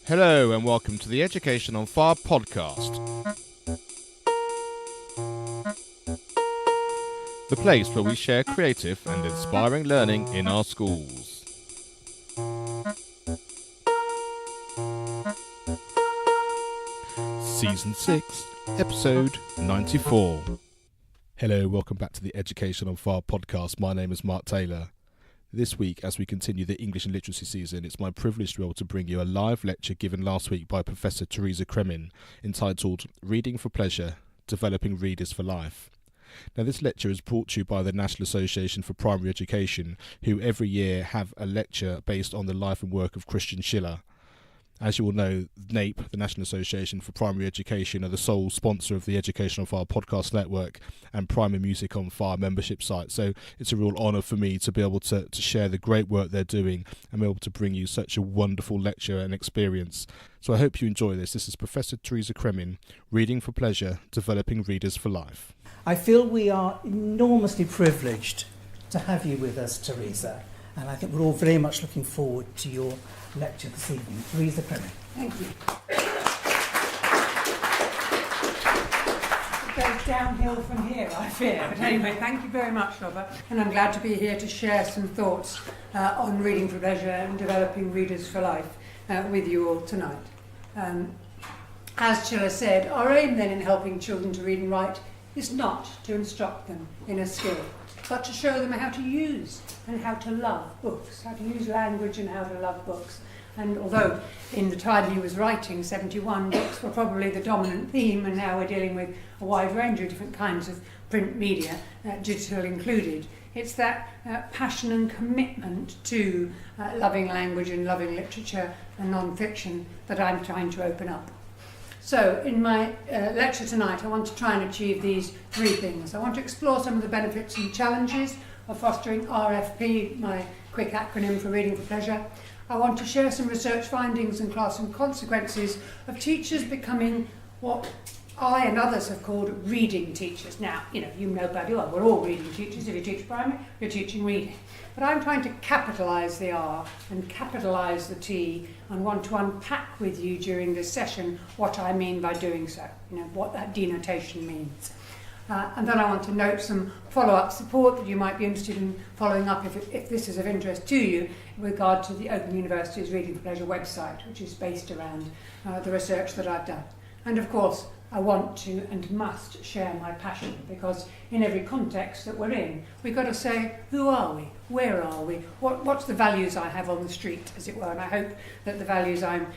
Hello and welcome to the Education on Fire podcast. The place where we share creative and inspiring learning in our schools. Season 6, Episode 94. Hello, welcome back to the Education on Fire podcast. My name is Mark Taylor. This week, as we continue the English and Literacy season, it's my privilege to be able to bring you a live lecture given last week by Professor Teresa Cremin, entitled Reading for Pleasure, Developing Readers for Life. Now, this lecture is brought to you by the National Association for Primary Education, who every year have a lecture based on the life and work of Christian Schiller. As you all know, NAPE, the National Association for Primary Education, are the sole sponsor of the Education on Fire podcast network and Primary Music on Fire membership site. So it's a real honour for me to be able to share the great work they're doing and be able to bring you such a wonderful lecture and experience. So I hope you enjoy this. This is Professor Teresa Cremin, Reading for Pleasure, Developing Readers for Life. I feel we are enormously privileged to have you with us, Teresa, and I think we're all very much looking forward to your lecture this evening. Teresa Cremin. Thank you. It goes downhill from here, I fear. But anyway, thank you very much, Robert. And I'm glad to be here to share some thoughts on reading for pleasure and developing readers for life with you all tonight. As Schiller said, our aim then in helping children to read and write is not to instruct them in a skill, but to show them how to use and how to love books, how to use language and how to love books. And although in the time he was writing, 71, books were probably the dominant theme, and now we're dealing with a wide range of different kinds of print media, digital included, it's that passion and commitment to loving language and loving literature and non-fiction that I'm trying to open up. So, in my lecture tonight, I want to try and achieve these three things. I want to explore some of the benefits and challenges of fostering RFP, my quick acronym for Reading for Pleasure. I want to share some research findings and classroom consequences of teachers becoming what I and others have called reading teachers. Now, you know bloody well, we're all reading teachers. If you teach primary, you're teaching reading. But I'm trying to capitalise the R and capitalise the T and want to unpack with you during this session what I mean by doing so, what that denotation means. And then I want to note some follow-up support that you might be interested in following up if this is of interest to you with regard to the Open University's Reading for Pleasure website, which is based around the research that I've done. And of course, I want to and must share my passion, because in every context that we're in, we've got to say, who are we? Where are we? What's the values I have on the street, as it were? And I hope that the values I'm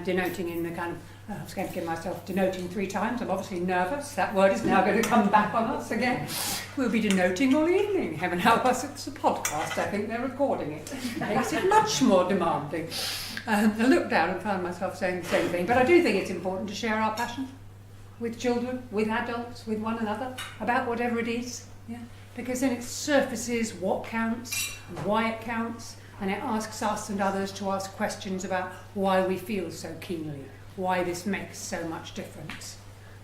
denoting in the kind of, I was going to give myself denoting 3 times. I'm obviously nervous. That word is now going to come back on us again. We'll be denoting all evening. Heaven help us, it's a podcast. I think they're recording it. It makes it much more demanding. I looked down and found myself saying the same thing. But I do think it's important to share our passion with children, with adults, with one another, about whatever it is. Yeah? Because then it surfaces what counts and why it counts, and it asks us and others to ask questions about why we feel so keenly, why this makes so much difference.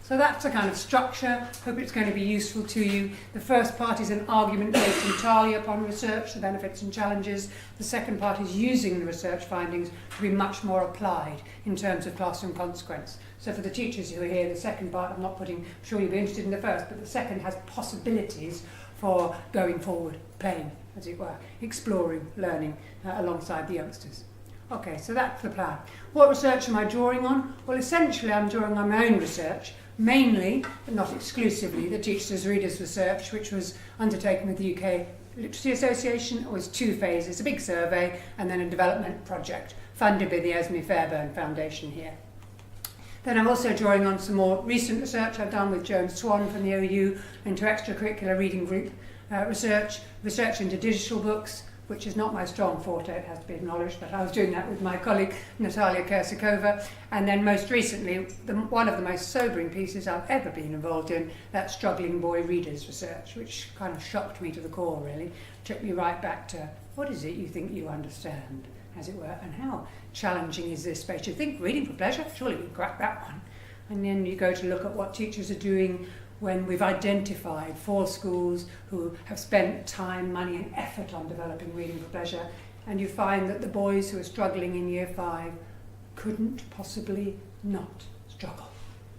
So that's the kind of structure. Hope it's going to be useful to you. The first part is an argument based entirely upon research, the benefits and challenges. The second part is using the research findings to be much more applied in terms of classroom consequence. So for the teachers who are here, the second part, I'm sure you'll be interested in the first, but the second has possibilities for going forward, playing, as it were, exploring, learning alongside the youngsters. Okay, so that's the plan. What research am I drawing on? Well, essentially I'm drawing on my own research, mainly, but not exclusively, the Teachers' Readers Research, which was undertaken with the UK Literacy Association. It was 2 phases, a big survey and then a development project funded by the Esme Fairbairn Foundation here. Then I'm also drawing on some more recent research I've done with Joan Swan from the OU into extracurricular reading group research into digital books, which is not my strong forte, it has to be acknowledged, but I was doing that with my colleague Natalia Kersakova. And then most recently, one of the most sobering pieces I've ever been involved in, that struggling boy readers research, which kind of shocked me to the core, really. Took me right back to, what is it you think you understand, as it were, and how challenging is this space? You think reading for pleasure? Surely we can crack that one. And then you go to look at what teachers are doing when we've identified 4 schools who have spent time, money and effort on developing reading for pleasure, and you find that the boys who are struggling in year 5 couldn't possibly not struggle,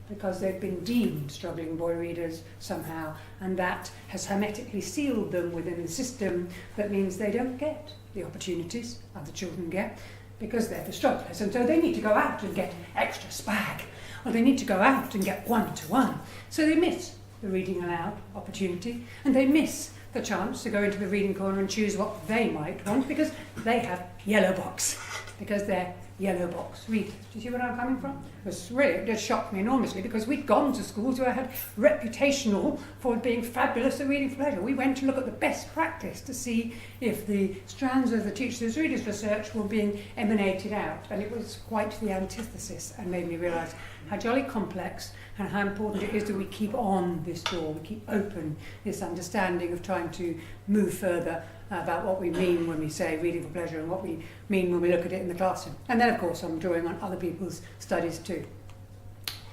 because they've been deemed struggling boy readers somehow, and that has hermetically sealed them within the system that means they don't get the opportunities other children get, because they're the strugglers, and so they need to go out and get extra spag, or they need to go out and get one-to-one. So they miss the reading aloud opportunity, and they miss the chance to go into the reading corner and choose what they might want, because they have yellow box, because they're yellow box readers. Do you see where I'm coming from? It did shock me enormously, because we'd gone to schools where I had reputational for being fabulous at reading for pleasure. We went to look at the best practice to see if the strands of the Teachers' Readers research were being emanated out, and it was quite the antithesis, and made me realise how jolly complex and how important it is that we keep on this door, we keep open this understanding of trying to move further about what we mean when we say reading for pleasure and what we mean when we look at it in the classroom. And then, of course, I'm drawing on other people's studies too.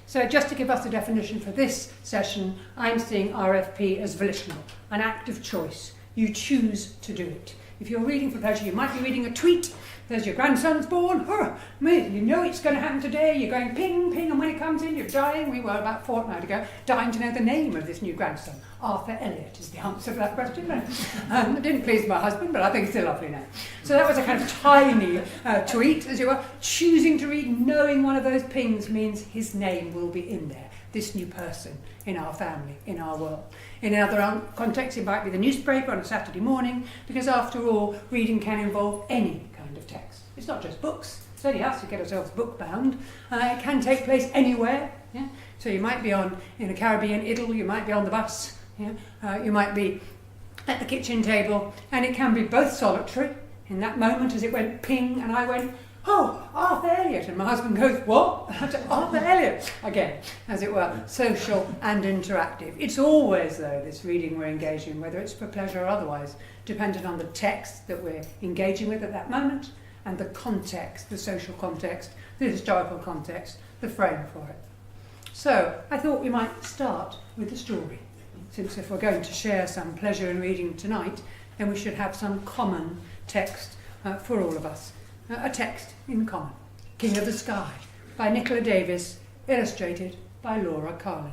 So just to give us the definition for this session, I'm seeing RFP as volitional, an act of choice. You choose to do it. If you're reading for pleasure, you might be reading a tweet. There's your grandson's born. You know it's going to happen today. You're going ping, ping, and when it comes in, you're dying. We were about a fortnight ago dying to know the name of this new grandson. Arthur Elliot is the answer for that question. It didn't please my husband, but I think it's a lovely name. So that was a kind of tiny tweet, as you were. Choosing to read, knowing one of those pings means his name will be in there. This new person in our family, in our world. In another context, it might be the newspaper on a Saturday morning, because after all, reading can involve any kind of text. It's not just books. It's only us who get ourselves book-bound. It can take place anywhere. Yeah? So you might be in a Caribbean idyll, you might be on the bus, yeah? You might be at the kitchen table, and it can be both solitary, in that moment as it went ping, and I went, oh, Arthur Elliot, and my husband goes, what? And I said, Arthur Elliot, again, as it were, social and interactive. It's always, though, this reading we're engaging, whether it's for pleasure or otherwise, dependent on the text that we're engaging with at that moment, and the context, the social context, the historical context, the frame for it. So, I thought we might start with the story, since if we're going to share some pleasure in reading tonight, then we should have some common text for all of us. A text in common. King of the Sky, by Nicola Davis, illustrated by Laura Carlin.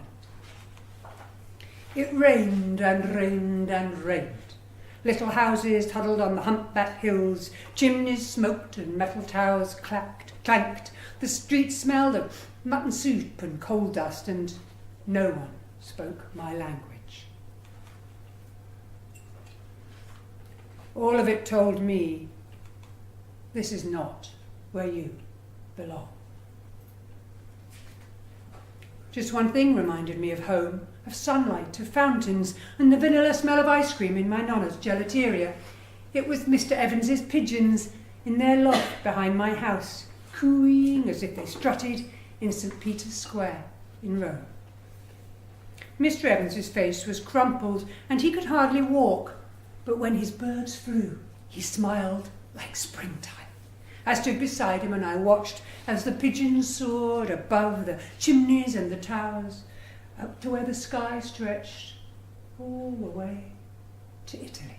It rained and rained and rained. Little houses huddled on the humpback hills, chimneys smoked and metal towers clanked. The streets smelled of mutton soup and coal dust, and no one spoke my language. All of it told me, this is not where you belong. Just one thing reminded me of home, of sunlight, of fountains, and the vanilla smell of ice cream in my nonna's gelateria. It was Mr. Evans's pigeons in their loft behind my house, cooing as if they strutted in St. Peter's Square in Rome. Mr. Evans's face was crumpled, and he could hardly walk, but when his birds flew, he smiled like springtime. I stood beside him and I watched as the pigeons soared above the chimneys and the towers, up to where the sky stretched all the way to Italy.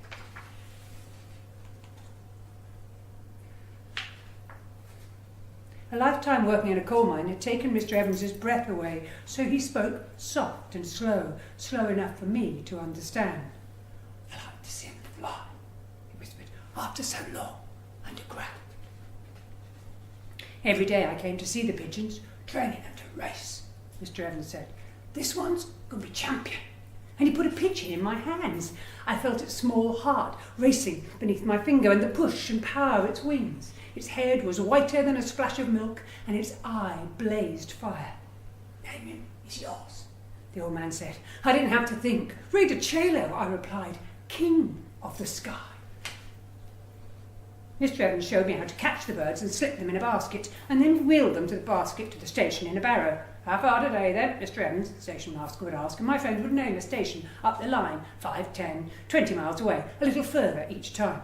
A lifetime working in a coal mine had taken Mr. Evans's breath away, so he spoke soft and slow enough for me to understand. I like to see them fly, he whispered, after so long underground. Every day I came to see the pigeons, training them to race, Mr. Evans said. This one's going to be champion. And he put a pigeon in my hands. I felt its small heart racing beneath my finger, and the push and power of its wings. Its head was whiter than a splash of milk, and its eye blazed fire. Name him, he's yours, the old man said. I didn't have to think. Read a cello, I replied. King of the Sky. Mr. Evans showed me how to catch the birds and slip them in a basket, and then wheel them to the basket to the station in a barrow. How far today then, Mr. Evans? The station master would ask, and my friend would name a station up the line, 5, 10, 20 miles away, a little further each time.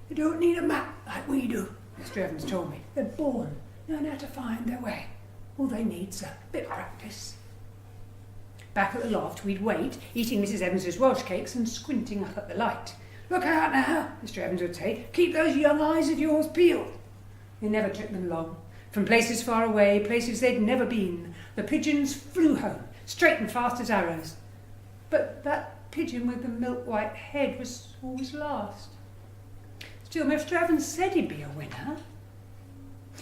You don't need a map like we do, Mr. Evans told me. They're born, knowing how to find their way. All they need's a bit of practice. Back at the loft, we'd wait, eating Mrs. Evans's Welsh cakes and squinting up at the light. Look out now, Mr. Evans would say. Keep those young eyes of yours peeled. It never took them long. From places far away, places they'd never been, the pigeons flew home, straight and fast as arrows. But that pigeon with the milk-white head was always last. Still, Mr. Evans said he'd be a winner.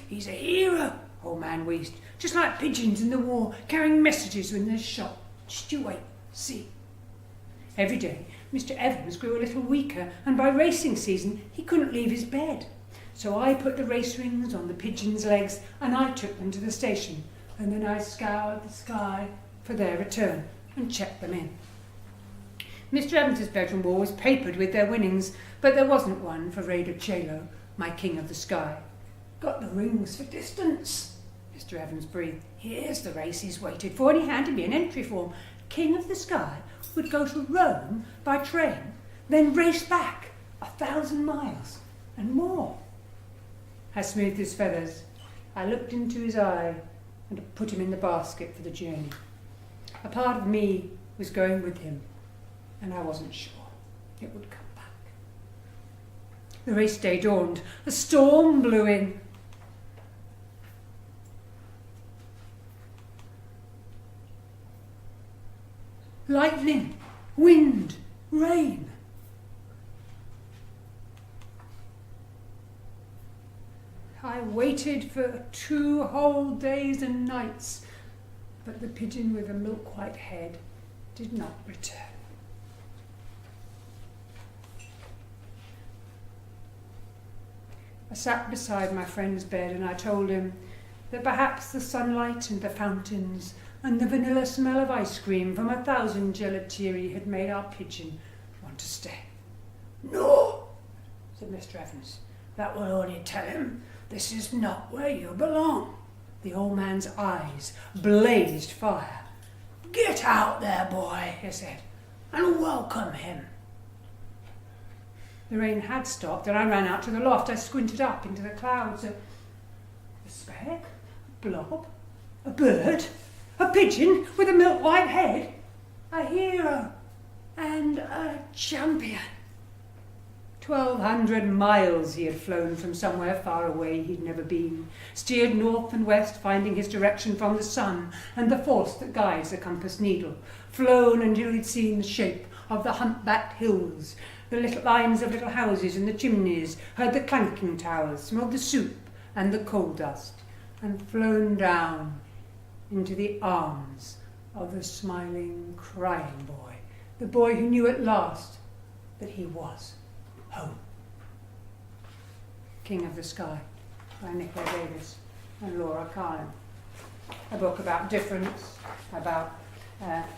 He's a hero, old man wheezed, just like pigeons in the war, carrying messages when they're shot. Just you wait, see. Every day, Mr. Evans grew a little weaker, and by racing season, he couldn't leave his bed. So I put the race rings on the pigeons' legs, and I took them to the station, and then I scoured the sky for their return and checked them in. Mr. Evans's bedroom wall was papered with their winnings, but there wasn't one for Raider Chelo, my king of the sky. Got the rings for distance, Mr. Evans breathed. Here's the race he's waited for, and he handed me an entry form. King of the Sky would go to Rome by train, then race back 1,000 miles and more. I smoothed his feathers. I looked into his eye and put him in the basket for the journey. A part of me was going with him, and I wasn't sure it would come back. The race day dawned. A storm blew in. Lightning, wind, rain. I waited for 2 whole days and nights, but the pigeon with the milk-white head did not return. I sat beside my friend's bed and I told him that perhaps the sunlight and the fountains and the vanilla smell of ice cream from 1,000 gelatiri had made our pigeon want to stay. No, said Mr. Evans. That will only tell him this is not where you belong. The old man's eyes blazed fire. Get out there, boy, he said, and welcome him. The rain had stopped and I ran out to the loft. I squinted up into the clouds. A speck, a blob, a bird, a pigeon with a milk-white head, a hero and a champion. 1,200 miles he had flown from somewhere far away he'd never been, steered north and west, finding his direction from the sun and the force that guides the compass needle, flown until he'd seen the shape of the humpbacked hills, the little lines of little houses in the chimneys, heard the clanking towers, smelled the soup and the coal dust, and flown down into the arms of the smiling, crying boy, the boy who knew at last that he was home. King of the Sky by Nicola Davis and Laura Carlin. A book about difference, about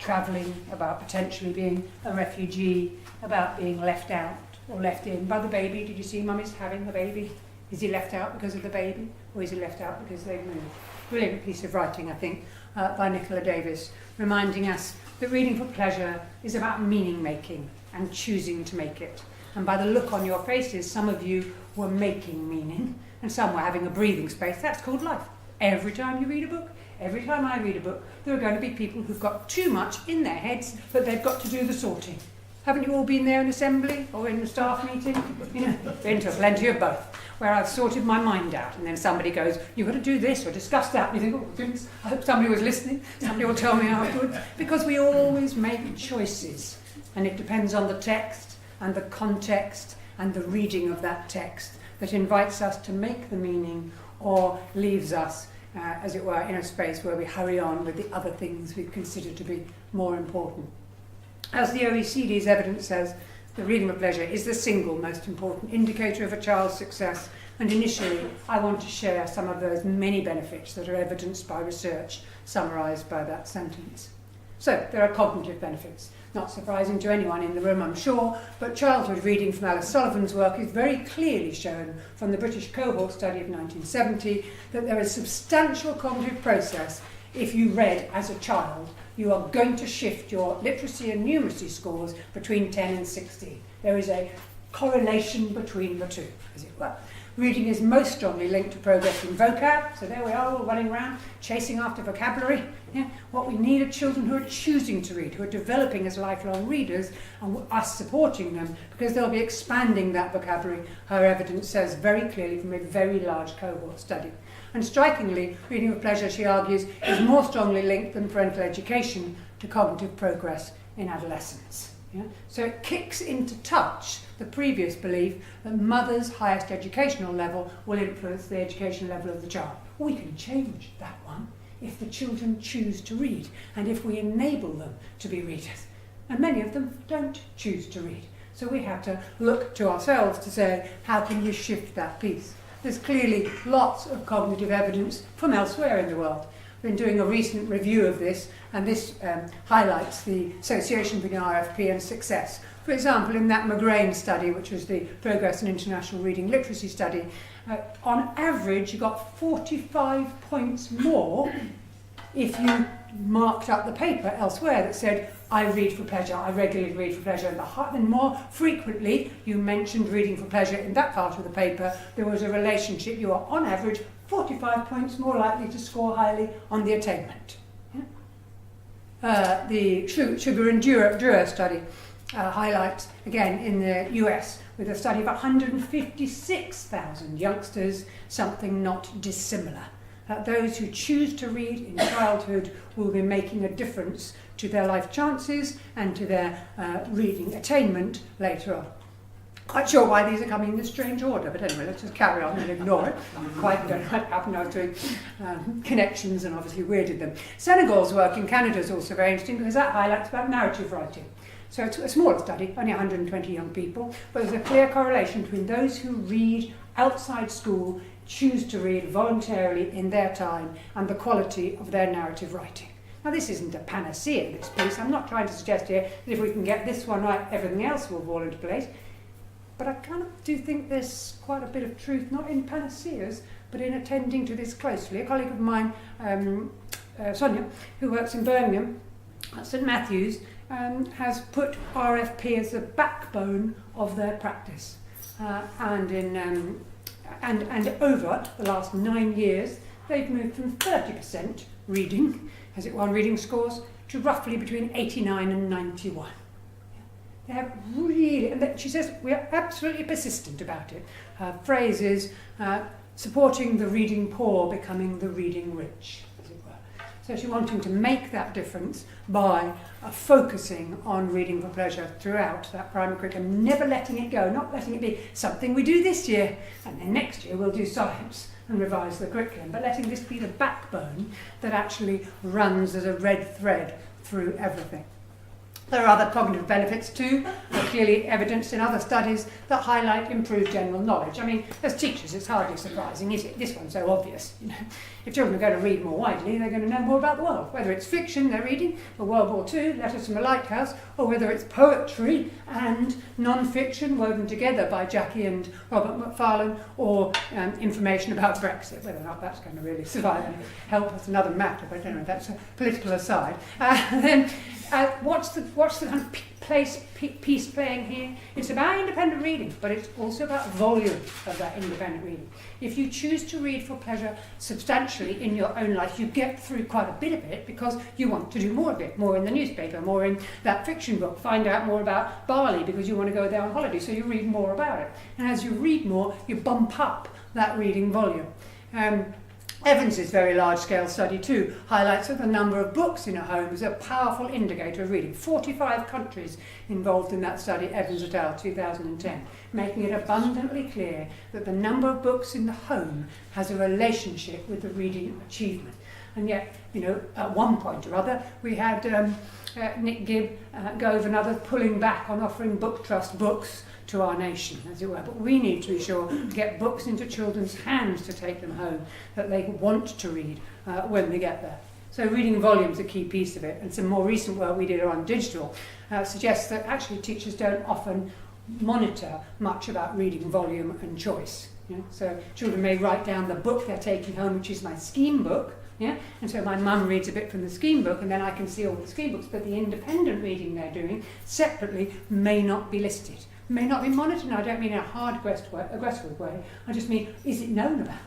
travelling, about potentially being a refugee, about being left out or left in by the baby. Did you see Mummy's having the baby? Is he left out because of the baby, or is he left out because they've moved? Brilliant piece of writing, I think, by Nicola Davis, reminding us that reading for pleasure is about meaning making and choosing to make it. And by the look on your faces, some of you were making meaning and some were having a breathing space. That's called life. Every time you read a book, every time I read a book, there are going to be people who've got too much in their heads, but they've got to do the sorting. Haven't you all been there in assembly or in a staff meeting? You know, been to plenty of both, where I've sorted my mind out and then somebody goes, you've got to do this or discuss that. And you think, oh goodness, I hope somebody was listening. Somebody will tell me afterwards. Because we always make choices and it depends on the text and the context and the reading of that text that invites us to make the meaning or leaves us, as it were, in a space where we hurry on with the other things we consider to be more important. As the OECD's evidence says, the reading of pleasure is the single most important indicator of a child's success, and initially I want to share some of those many benefits that are evidenced by research summarised by that sentence. So, there are cognitive benefits. Not surprising to anyone in the room, I'm sure, but childhood reading from Alice Sullivan's work is very clearly shown from the British cohort study of 1970 that there is substantial cognitive process. If you read as a child, you are going to shift your literacy and numeracy scores between 10 and 16. There is a correlation between the two, as it were. reading is most strongly linked to progress in vocab. So there we are, all running around, chasing after vocabulary. Yeah? What we need are children who are choosing to read, who are developing as lifelong readers, and us supporting them, because they'll be expanding that vocabulary, her evidence says very clearly from a very large cohort study. And strikingly, reading with pleasure, she argues, is more strongly linked than parental education to cognitive progress in adolescence. Yeah? So it kicks into touch the previous belief that mother's highest educational level will influence the education level of the child. We can change that one if the children choose to read and if we enable them to be readers. And many of them don't choose to read. So we have to look to ourselves to say, how can you shift that piece? There's clearly lots of cognitive evidence from elsewhere in the world. We've been doing a recent review of this, and this highlights the association between RFP and success. For example, in that McGrain study, which was the Progress in International Reading Literacy study, on average you got 45 points more if you marked up the paper elsewhere that said, I read for pleasure, I regularly read for pleasure. And the more frequently you mentioned reading for pleasure in that part of the paper, there was a relationship. You are, on average, 45 points more likely to score highly on the attainment. Yeah? The Sugar and Drewer study highlights, again in the US, with a study of 156,000 youngsters, something not dissimilar. Those who choose to read in childhood will be making a difference to their life chances and to their reading attainment later on. Quite sure why these are coming in this strange order, but anyway, let's just carry on and ignore it. Quite don't know what happened. I was doing connections and obviously weirded them. Senegal's work in Canada is also very interesting because that highlights about narrative writing. So it's a smaller study, only 120 young people, but there's a clear correlation between those who read outside school, choose to read voluntarily in their time, and the quality of their narrative writing. Now, this isn't a panacea, this piece. I'm not trying to suggest here that if we can get this one right, everything else will fall into place. But I kind of do think there's quite a bit of truth, not in panaceas, but in attending to this closely. A colleague of mine, Sonia, who works in Birmingham at St Matthew's, has put RFP as the backbone of their practice. And over the last 9 years, they've moved from 30% reading, as it were, on reading scores, to roughly between 89 and 91. They have really, and she says, we are absolutely persistent about it. Her phrase is, supporting the reading poor, becoming the reading rich, as it were. So she's wanting to make that difference by focusing on reading for pleasure throughout that primary curriculum, never letting it go, not letting it be something we do this year, and then next year we'll do science and revise the curriculum, but letting this be the backbone that actually runs as a red thread through everything. There are other cognitive benefits too, clearly evidenced in other studies that highlight improved general knowledge. I mean, as teachers, it's hardly surprising, is it? This one's so obvious. You know, if children are going to read more widely, they're going to know more about the world. Whether it's fiction they're reading, or World War II, Letters from a Lighthouse, or whether it's poetry and non-fiction woven together by Jackie and Robert Macfarlane, or information about Brexit. Whether or not that's going to really survive and help us, another matter, but anyway, that's a political aside. What's the kind of piece playing here? It's about independent reading, but it's also about volume of that independent reading. If you choose to read for pleasure substantially in your own life, you get through quite a bit of it because you want to do more of it, more in the newspaper, more in that fiction book, find out more about Bali because you want to go there on holiday, so you read more about it. And as you read more, you bump up that reading volume. Evans's very large-scale study too highlights that the number of books in a home is a powerful indicator of reading. 45 countries involved in that study, Evans et al., 2010, making it abundantly clear that the number of books in the home has a relationship with the reading achievement. And yet, you know, at one point or other, we had Nick Gibb go over another, pulling back on offering book trust books to our nation, as it were. But we need to be sure to get books into children's hands to take them home, that they want to read when they get there. So reading volume is a key piece of it. And some more recent work we did on digital suggests that actually teachers don't often monitor much about reading volume and choice. You know? So children may write down the book they're taking home, which is my scheme book, yeah? And so my mum reads a bit from the scheme book and then I can see all the scheme books, but the independent reading they're doing separately may not be listed. may not be monitored. And I don't mean in a hard, aggressive way. I just mean, is it known about?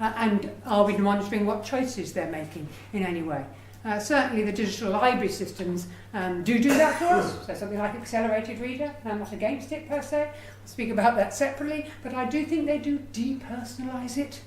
And are we monitoring what choices they're making in any way? Certainly the digital library systems do that for us. So something like accelerated reader, and I'm not against it per se. I'll speak about that separately, but I do think they do depersonalise it.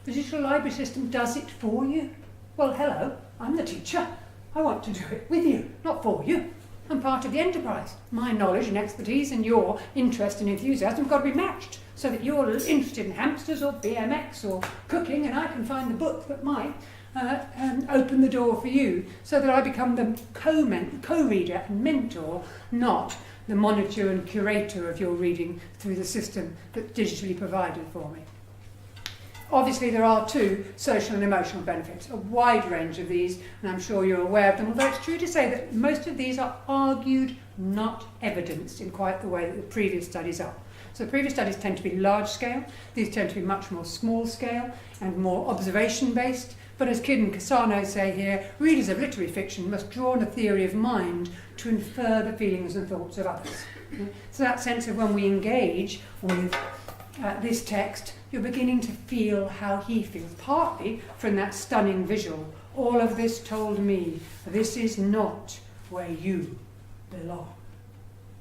The digital library system does it for you. Well, hello, I'm the teacher. I want to do it with you, not for you. I'm part of the enterprise. My knowledge and expertise and your interest and enthusiasm have got to be matched so that you're interested in hamsters or BMX or cooking, and I can find the book that might open the door for you so that I become the co-reader and mentor, not the monitor and curator of your reading through the system that's digitally provided for me. Obviously, there are two social and emotional benefits, a wide range of these, and I'm sure you're aware of them, although it's true to say that most of these are argued, not evidenced in quite the way that the previous studies are. So the previous studies tend to be large scale, these tend to be much more small scale and more observation based, but as Kidd and Cassano say here, readers of literary fiction must draw on a theory of mind to infer the feelings and thoughts of others. So that sense of when we engage with this text, you're beginning to feel how he feels, partly from that stunning visual. All of this told me, this is not where you belong.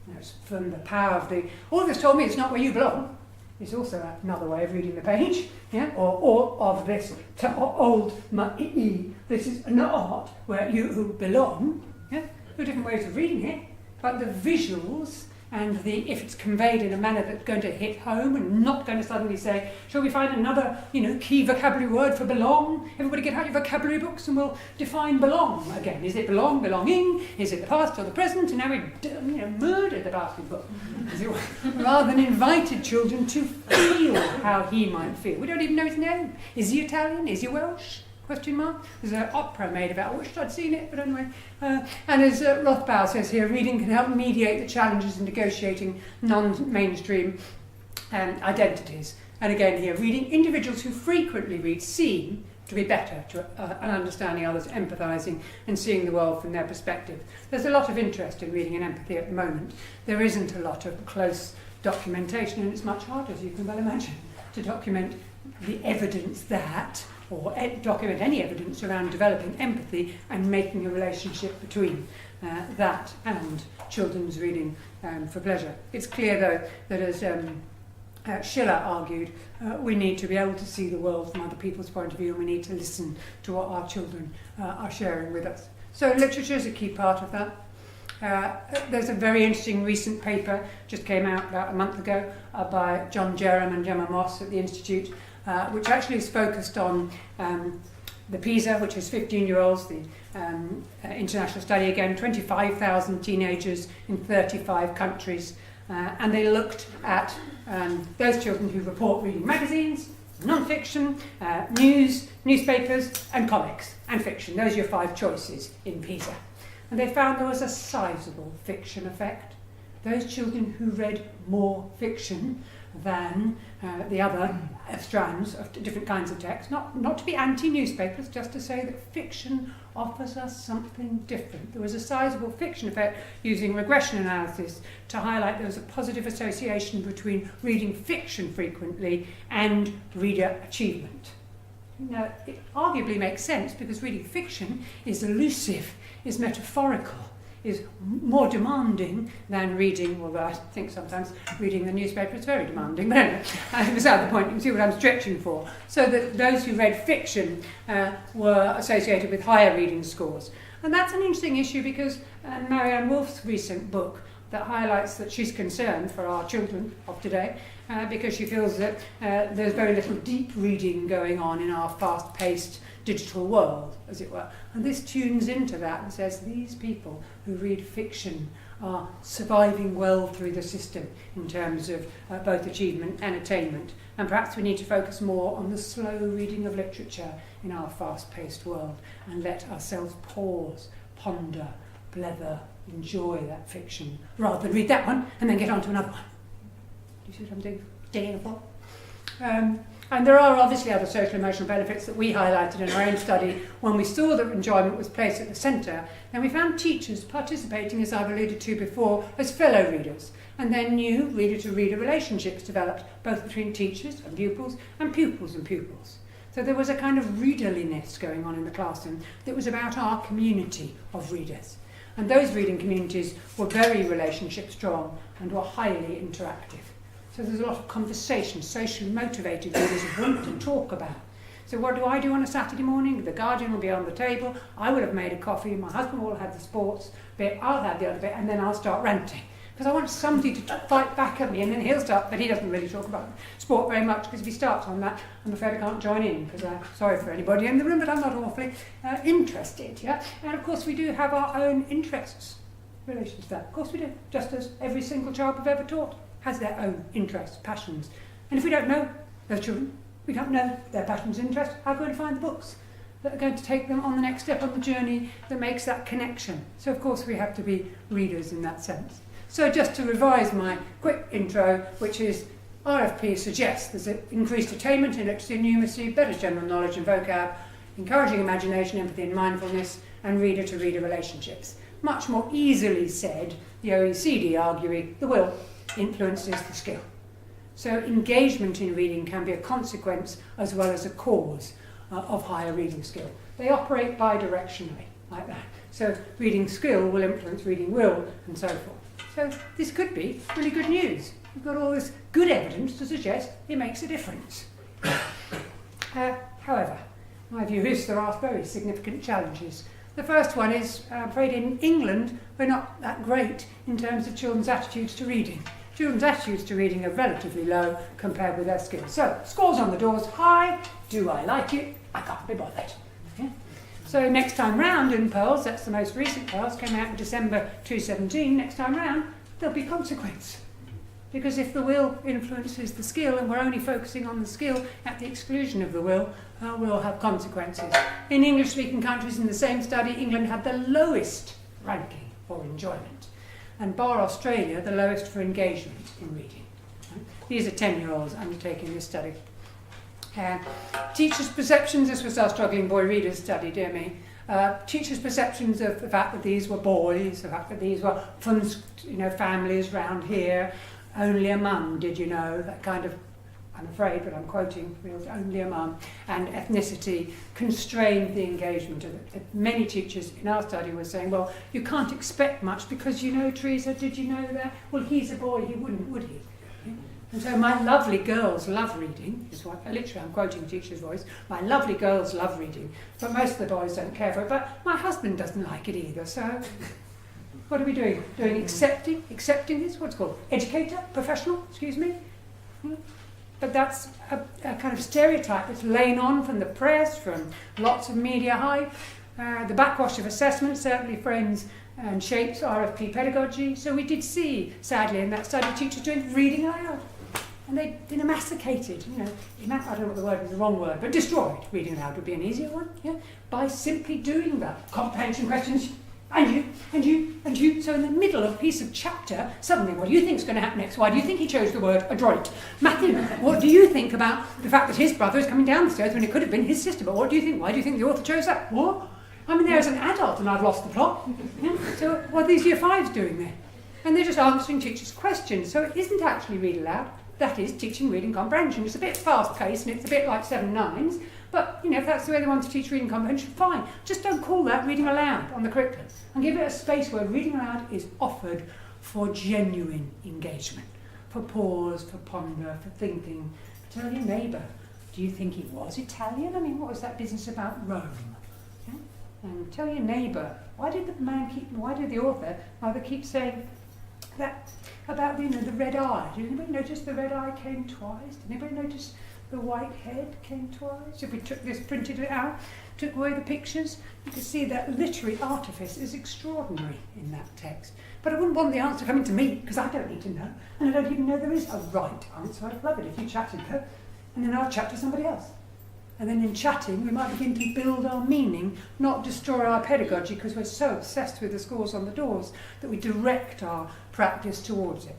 That's from the power of the... All of this told me it's not where you belong. It's also another way of reading the page, yeah? Or of this old ma'i. This is not where you belong. Yeah? There are different ways of reading it, but the visuals and if it's conveyed in a manner that's going to hit home and not going to suddenly say, shall we find another, key vocabulary word for belong? Everybody get out your vocabulary books and we'll define belong again. Is it belong, belonging? Is it the past or the present? And now we've murdered the bastard book. Rather than invited children to feel how he might feel. We don't even know his name. Is he Italian? Is he Welsh? Question mark. There's an opera made about it. I wished I'd seen it, but anyway. And as Rothbauer says here, reading can help mediate the challenges in negotiating non-mainstream identities. And again here, reading, individuals who frequently read seem to be better at understanding others, empathising and seeing the world from their perspective. There's a lot of interest in reading and empathy at the moment. There isn't a lot of close documentation, and it's much harder, as you can well imagine, to document the evidence that or document any evidence around developing empathy and making a relationship between that and children's reading for pleasure. It's clear, though, that as Schiller argued, we need to be able to see the world from other people's point of view, and we need to listen to what our children are sharing with us. So literature is a key part of that. There's a very interesting recent paper, just came out about a month ago, by John Jerram and Gemma Moss at the Institute, which actually is focused on the PISA, which is 15-year-olds, the international study again, 25,000 teenagers in 35 countries, and they looked at those children who report reading magazines, non-fiction, news, newspapers, and comics, and fiction. Those are your 5 choices in PISA. And they found there was a sizable fiction effect. Those children who read more fiction than the other strands of different kinds of text, not to be anti-newspapers, just to say that fiction offers us something different. There was a sizable fiction effect using regression analysis to highlight there was a positive association between reading fiction frequently and reader achievement. Now, it arguably makes sense because reading fiction is elusive, is metaphorical, is more demanding than reading, although I think sometimes reading the newspaper is very demanding, but anyway, beside the point, you can see what I'm stretching for. So that those who read fiction were associated with higher reading scores. And that's an interesting issue because Marianne Wolf's recent book that highlights that she's concerned for our children of today because she feels that there's very little deep reading going on in our fast-paced digital world, as it were. And this tunes into that and says these people who read fiction are surviving well through the system in terms of both achievement and attainment. And perhaps we need to focus more on the slow reading of literature in our fast-paced world and let ourselves pause, ponder, blether, enjoy that fiction, rather than read that one and then get on to another one. Do you see what I'm doing? Digging a And there are obviously other social emotional benefits that we highlighted in our own study. When we saw that enjoyment was placed at the centre, then we found teachers participating, as I've alluded to before, as fellow readers. And then new reader-to-reader relationships developed, both between teachers and pupils and pupils and pupils. So there was a kind of readerliness going on in the classroom that was about our community of readers. And those reading communities were very relationship strong and were highly interactive. So there's a lot of conversation, socially motivated readers want to talk about. So what do I do on a Saturday morning? The Guardian will be on the table, I will have made a coffee, my husband will have the sports bit, I'll have the other bit, and then I'll start ranting. Because I want somebody to fight back at me, and then he'll start, but he doesn't really talk about sport very much, because if he starts on that, I'm afraid I can't join in, because I'm sorry for anybody in the room, but I'm not awfully interested, yeah? And of course we do have our own interests in relation to that. Of course we do, just as every single child we've ever taught has their own interests, passions. And if we don't know those children, we don't know their passions and interests, how can we find the books that are going to take them on the next step on the journey that makes that connection? So of course we have to be readers in that sense. So just to revise my quick intro, which is RFP suggests there's an increased attainment in literacy and numeracy, better general knowledge and vocab, encouraging imagination, empathy and mindfulness, and reader-to-reader relationships. Much more easily said, the OECD arguing, the will influences the skill. So engagement in reading can be a consequence as well as a cause of higher reading skill. They operate bidirectionally, like that. So reading skill will influence reading will, and so forth. So this could be really good news. We've got all this good evidence to suggest it makes a difference. However, my view is there are very significant challenges. The first one is, I'm afraid in England, we're not that great in terms of children's attitudes to reading. Children's attitudes to reading are relatively low compared with their skills. So, scores on the doors, high, do I like it? I can't be bothered. Yeah? So next time round in Pearls, that's the most recent Pearls, came out in December 2017, next time round, there'll be consequence. Because if the will influences the skill and we're only focusing on the skill at the exclusion of the will, we'll have consequences. In English-speaking countries in the same study, England had the lowest ranking for enjoyment. And bar Australia, the lowest for engagement in reading. These are 10-year-olds undertaking this study. Teachers' perceptions, this was our struggling boy readers study, dear me. Teachers' perceptions of the fact that these were boys, the fact that these were from families round here, only a mum, did you know, that kind of, I'm afraid, but I'm quoting, only a mum, and ethnicity constrained the engagement of it. Many teachers in our study were saying, well, you can't expect much because, Teresa, did you know that? Well, he's a boy, he wouldn't, would he? And so my lovely girls love reading, is what, literally I'm quoting teacher's voice, my lovely girls love reading, but most of the boys don't care for it, but my husband doesn't like it either, so what are we doing? Accepting this, what's it called? Educator? Professional? Excuse me? But that's a kind of stereotype that's lain on from the press, from lots of media hype. The backwash of assessment certainly frames and shapes RFP pedagogy. So we did see, sadly, in that study, teachers doing reading aloud. And they'd been emascicated, I don't know what the word is, the wrong word, but destroyed. Reading aloud would be an easier one, by simply doing that. Comprehension questions, and you. So in the middle of a piece of chapter, suddenly, what do you think is going to happen next? Why do you think he chose the word adroit? Matthew, what do you think about the fact that his brother is coming down the stairs when it could have been his sister? But what do you think? Why do you think the author chose that? What? I mean, there's an adult and I've lost the plot. So what are these year fives doing there? And they're just answering teachers' questions. So it isn't actually read aloud. That is teaching reading comprehension. It's a bit fast-paced and it's a bit like 7 9s. But, if that's the way they want to teach reading comprehension, fine. Just don't call that reading aloud on the curriculum. And give it a space where reading aloud is offered for genuine engagement. For pause, for ponder, for thinking. Tell your neighbour, do you think he was Italian? I mean, what was that business about Rome? Yeah? And tell your neighbour, why did the author either keep saying that about, the red eye? Did anybody notice the red eye came twice? Did anybody notice the white head came twice? If we took this, printed it out, took away the pictures, you could see that literary artifice is extraordinary in that text. But I wouldn't want the answer coming to me, because I don't need to know, and I don't even know there is a right answer. I'd love it if you chatted though, and then I'll chat to somebody else. And then in chatting, we might begin to build our meaning, not destroy our pedagogy, because we're so obsessed with the scores on the doors that we direct our practice towards it.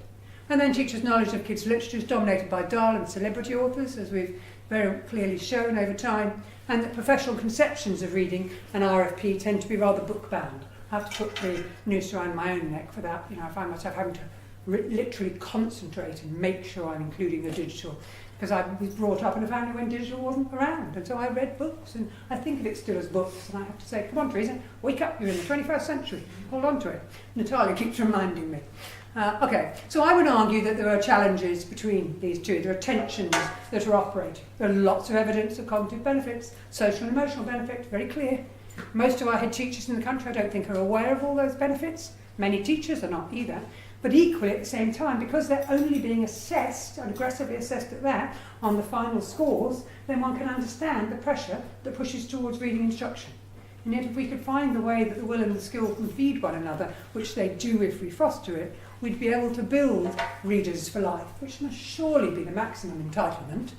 And then teachers' knowledge of kids' literature is dominated by dull and celebrity authors, as we've very clearly shown over time, and that professional conceptions of reading and RFP tend to be rather book-bound. I have to put the noose around my own neck for that. I find myself having to literally concentrate and make sure I'm including the digital, because I was brought up in a family when digital wasn't around, and so I read books, and I think of it still as books, and I have to say, come on, Teresa, wake up, you're in the 21st century, hold on to it. Natalia keeps reminding me. Okay, so I would argue that there are challenges between these two. There are tensions that are operating. There are lots of evidence of cognitive benefits, social and emotional benefits, very clear. Most of our head teachers in the country, I don't think, are aware of all those benefits. Many teachers are not either. But equally, at the same time, because they're only being assessed, and aggressively assessed at that, on the final scores, then one can understand the pressure that pushes towards reading instruction. And yet if we could find the way that the will and the skill can feed one another, which they do if we foster it, we'd be able to build readers for life, which must surely be the maximum entitlement,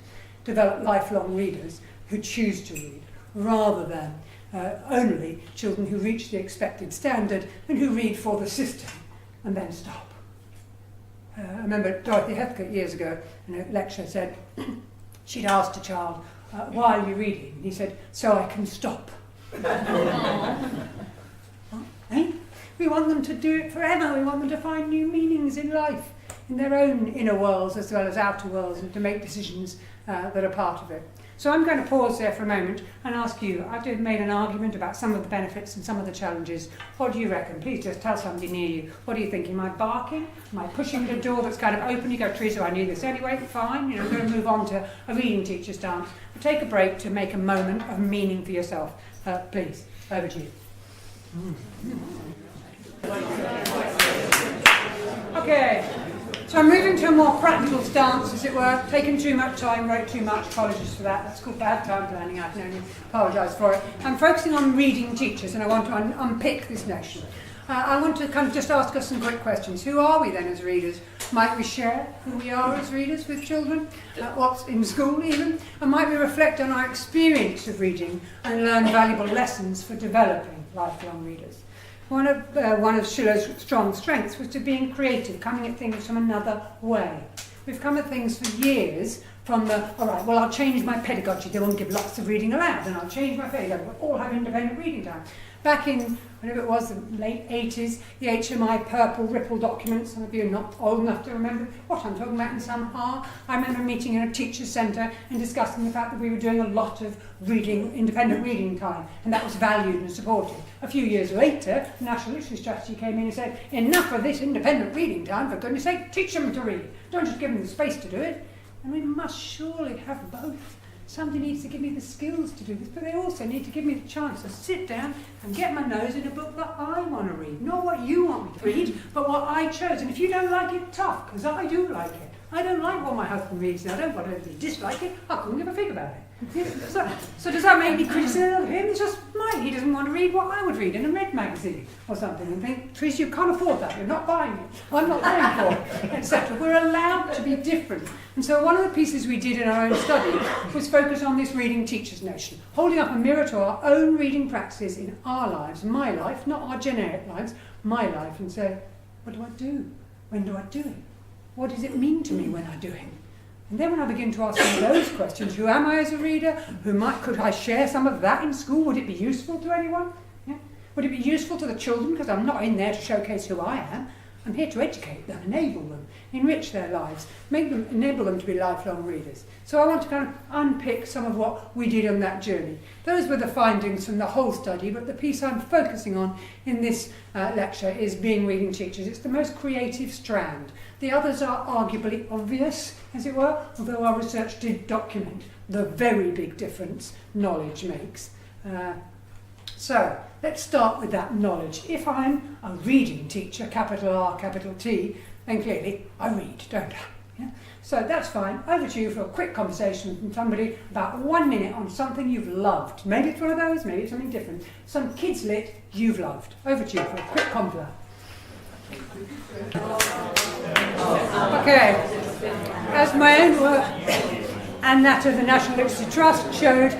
develop lifelong readers who choose to read, rather than only children who reach the expected standard and who read for the system and then stop. I remember Dorothy Heathcote years ago in a lecture said she'd asked a child, why are you reading? And he said, so I can stop. Eh? We want them to do it forever. We want them to find new meanings in life, in their own inner worlds as well as outer worlds, and to make decisions that are part of it. So I'm going to pause there for a moment and ask you, I've made an argument about some of the benefits and some of the challenges. What do you reckon? Please just tell somebody near you. What are you thinking? Am I barking? Am I pushing the door that's kind of open? You go, Teresa, I knew this anyway. Fine. We're going to move on to a reading teacher stance. But take a break to make a moment of meaning for yourself. Please, over to you. Okay. So I'm moving to a more practical stance, as it were. Taken too much time, wrote too much, apologies for that. That's called bad time planning, I can only apologise for it. I'm focusing on reading teachers, and I want to unpick this notion. I want to kind of just ask us some quick questions. Who are we then as readers? Might we share who we are as readers with children? What's in school even? And might we reflect on our experience of reading and learn valuable lessons for developing lifelong readers? One of Schiller's strong strengths was to being creative, coming at things from another way. We've come at things for years from the, all right, well, I'll change my pedagogy. They won't give lots of reading aloud, and I'll change my pedagogy. We'll all have independent reading time. Back in, whenever it was, the late 80s, the HMI purple ripple documents, some of you are not old enough to remember what I'm talking about, and some are. I remember meeting in a teacher's centre and discussing the fact that we were doing a lot of reading, independent reading time, and that was valued and supported. A few years later, the National Literacy Strategy came in and said, enough of this independent reading time, for goodness sake, teach them to read. Don't just give them the space to do it. And we must surely have both. Somebody needs to give me the skills to do this, but they also need to give me the chance to sit down and get my nose in a book that I want to read. Not what you want me to read, but what I chose. And if you don't like it, tough, because I do like it. I don't like what my husband reads, and I don't want to dislike it. I couldn't give a fig about it. So does that make me criticism of him? It's just mine. He doesn't want to read what I would read in a Red magazine or something, and think, Teresa, you can't afford that. You're not buying it. I'm not paying for it, etc. We're allowed to be different. And so one of the pieces we did in our own study was focus on this reading teachers notion, holding up a mirror to our own reading practices in our lives, my life, not our generic lives, my life, and say, what do I do? When do I do it? What does it mean to me when I do it? And then when I begin to ask some of those questions, who am I as a reader? Could I share some of that in school? Would it be useful to anyone? Yeah? Would it be useful to the children? Because I'm not in there to showcase who I am. I'm here to educate them, enable them, enrich their lives, enable them to be lifelong readers. So I want to kind of unpick some of what we did on that journey. Those were the findings from the whole study, but the piece I'm focusing on in this lecture is being reading teachers. It's the most creative strand. The others are arguably obvious, as it were, although our research did document the very big difference knowledge makes. So let's start with that knowledge. If I'm a reading teacher, capital R, capital T, then clearly I read, don't I? Yeah? So that's fine. Over to you for a quick conversation with somebody about 1 minute on something you've loved. Maybe it's one of those, maybe it's something different. Some kids lit you've loved. Over to you for a quick convo. Okay. As my own work and that of the National Literacy Trust showed,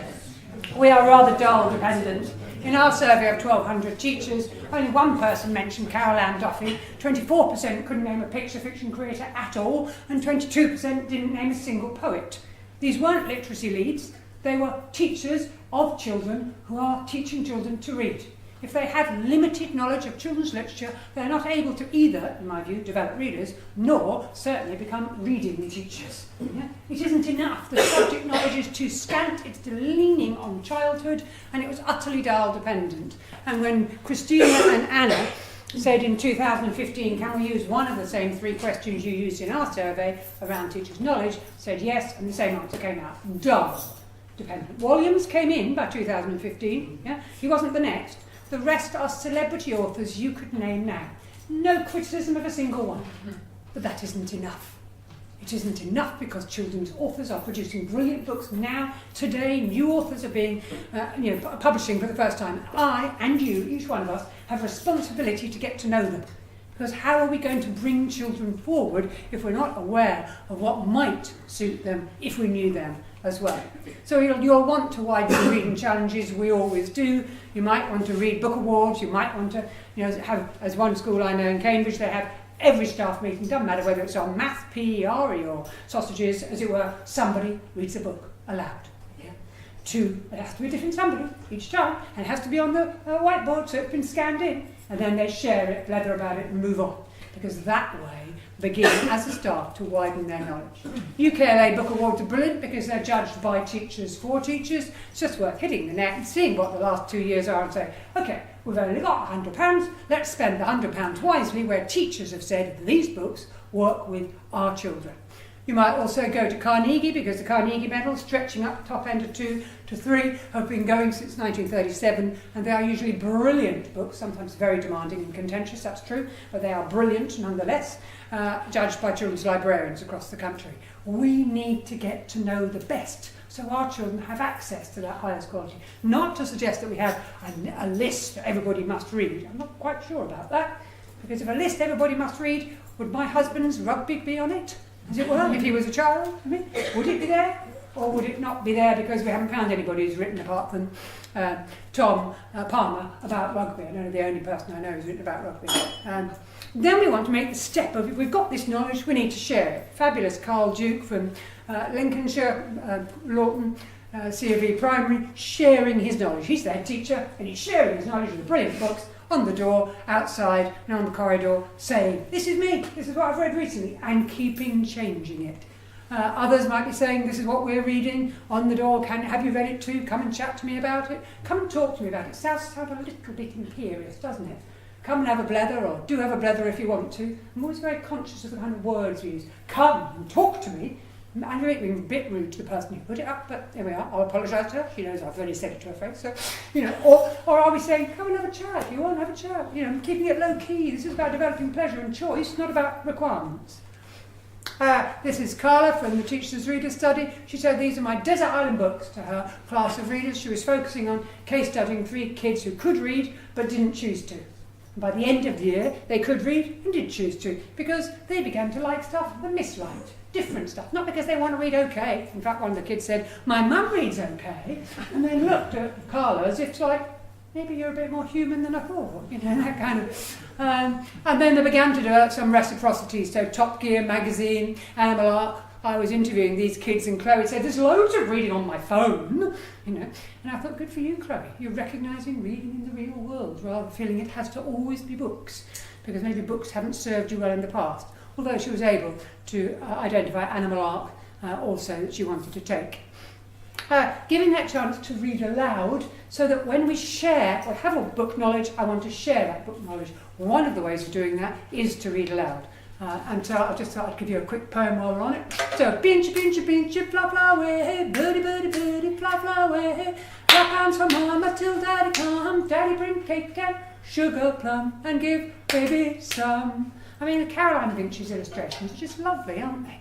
we are rather dull dependent. In our survey of 1,200 teachers, only one person mentioned Carol Ann Duffy, 24% couldn't name a picture fiction creator at all, and 22% didn't name a single poet. These weren't literacy leads, they were teachers of children who are teaching children to read. If they have limited knowledge of children's literature, they're not able to either, in my view, develop readers, nor certainly become reading teachers. Yeah? It isn't enough. The subject knowledge is too scant, it's leaning on childhood, and it was utterly dial dependent. And when Christina and Anna said in 2015, can we use one of the same 3 questions you used in our survey around teachers' knowledge, said yes, and the same answer came out, dial dependent. Williams came in by 2015, yeah? He wasn't the next. The rest are celebrity authors you could name now. No criticism of a single one. But that isn't enough. It isn't enough because children's authors are producing brilliant books now. Today, new authors are being, publishing for the first time. I and you, each one of us, have a responsibility to get to know them. Because how are we going to bring children forward if we're not aware of what might suit them if we knew them as well? So you'll want to widen the reading challenges, we always do. You might want to read book awards, you might want to have, as one school I know in Cambridge, they have every staff meeting, doesn't matter whether it's on math, PE, RE or sausages, as it were, somebody reads a book aloud. Yeah? It has to be a different somebody each time, and it has to be on the whiteboard so it's been scanned in, and then they share it, blather about it and move on. Because that way, begin as a staff to widen their knowledge. UKLA Book Awards are brilliant because they're judged by teachers for teachers. It's just worth hitting the net and seeing what the last 2 years are and say, OK, we've only got £100, let's spend the £100 wisely where teachers have said these books work with our children. You might also go to Carnegie because the Carnegie Medal, stretching up the top end of 2 to 3, have been going since 1937, and they are usually brilliant books, sometimes very demanding and contentious, that's true, but they are brilliant nonetheless, judged by children's librarians across the country. We need to get to know the best so our children have access to that highest quality. Not to suggest that we have a list that everybody must read. I'm not quite sure about that, because if a list everybody must read, would my husband's rugby be on it? As it were, if he was a child, I mean, would it be there? Or would it not be there because we haven't found anybody who's written apart from Tom Palmer about rugby? I know the only person I know who's written about rugby. Then we want to make the step of, if we've got this knowledge, we need to share it. Fabulous Carl Duke from Lincolnshire, Lawton, C of E Primary, sharing his knowledge. He's their teacher and he's sharing his knowledge with the brilliant books on the door, outside and on the corridor, saying, this is me, this is what I've read recently, and changing it. Others might be saying, this is what we're reading, on the door, have you read it too? Come and chat to me about it. Come and talk to me about it. It sounds a little bit imperious, doesn't it? Come and have a blether, or do have a blether if you want to. I'm always very conscious of the kind of words we use. Come and talk to me. I know it being a bit rude to the person who put it up, but there we are. I'll apologise to her. She knows I've already said it to her face. So, or are we saying, come and have a chat? You want to have a chat? Keeping it low key. This is about developing pleasure and choice, not about requirements. This is Carla from the Teachers' Reader Study. She said these are my desert island books to her class of readers. She was focusing on case studying 3 kids who could read but didn't choose to. And by the end of the year, they could read and did choose to because they began to like stuff and misliked. Different stuff, not because they want to read okay. In fact, one of the kids said, my mum reads okay, and then looked at Carla as if like, maybe you're a bit more human than I thought, that kind of. And then they began to do some reciprocity, so Top Gear magazine, Animal Ark. I was interviewing these kids and Chloe said, there's loads of reading on my phone, and I thought, good for you, Chloe. You're recognising reading in the real world rather than feeling it has to always be books, because maybe books haven't served you well in the past. Although she was able to identify Animal Ark also that she wanted to take. Giving that chance to read aloud so that when we share or have a book knowledge, I want to share that book knowledge. One of the ways of doing that is to read aloud. And so I just thought I'd give you a quick poem while we're on it. So, pinch, pinch, pinch, fly, fly away, birdie, birdie, birdie, fly, fly away, clap hands for mama till daddy come, daddy bring cake and sugar plum and give baby some. I mean, the Caroline Vinci's illustrations are just lovely, aren't they?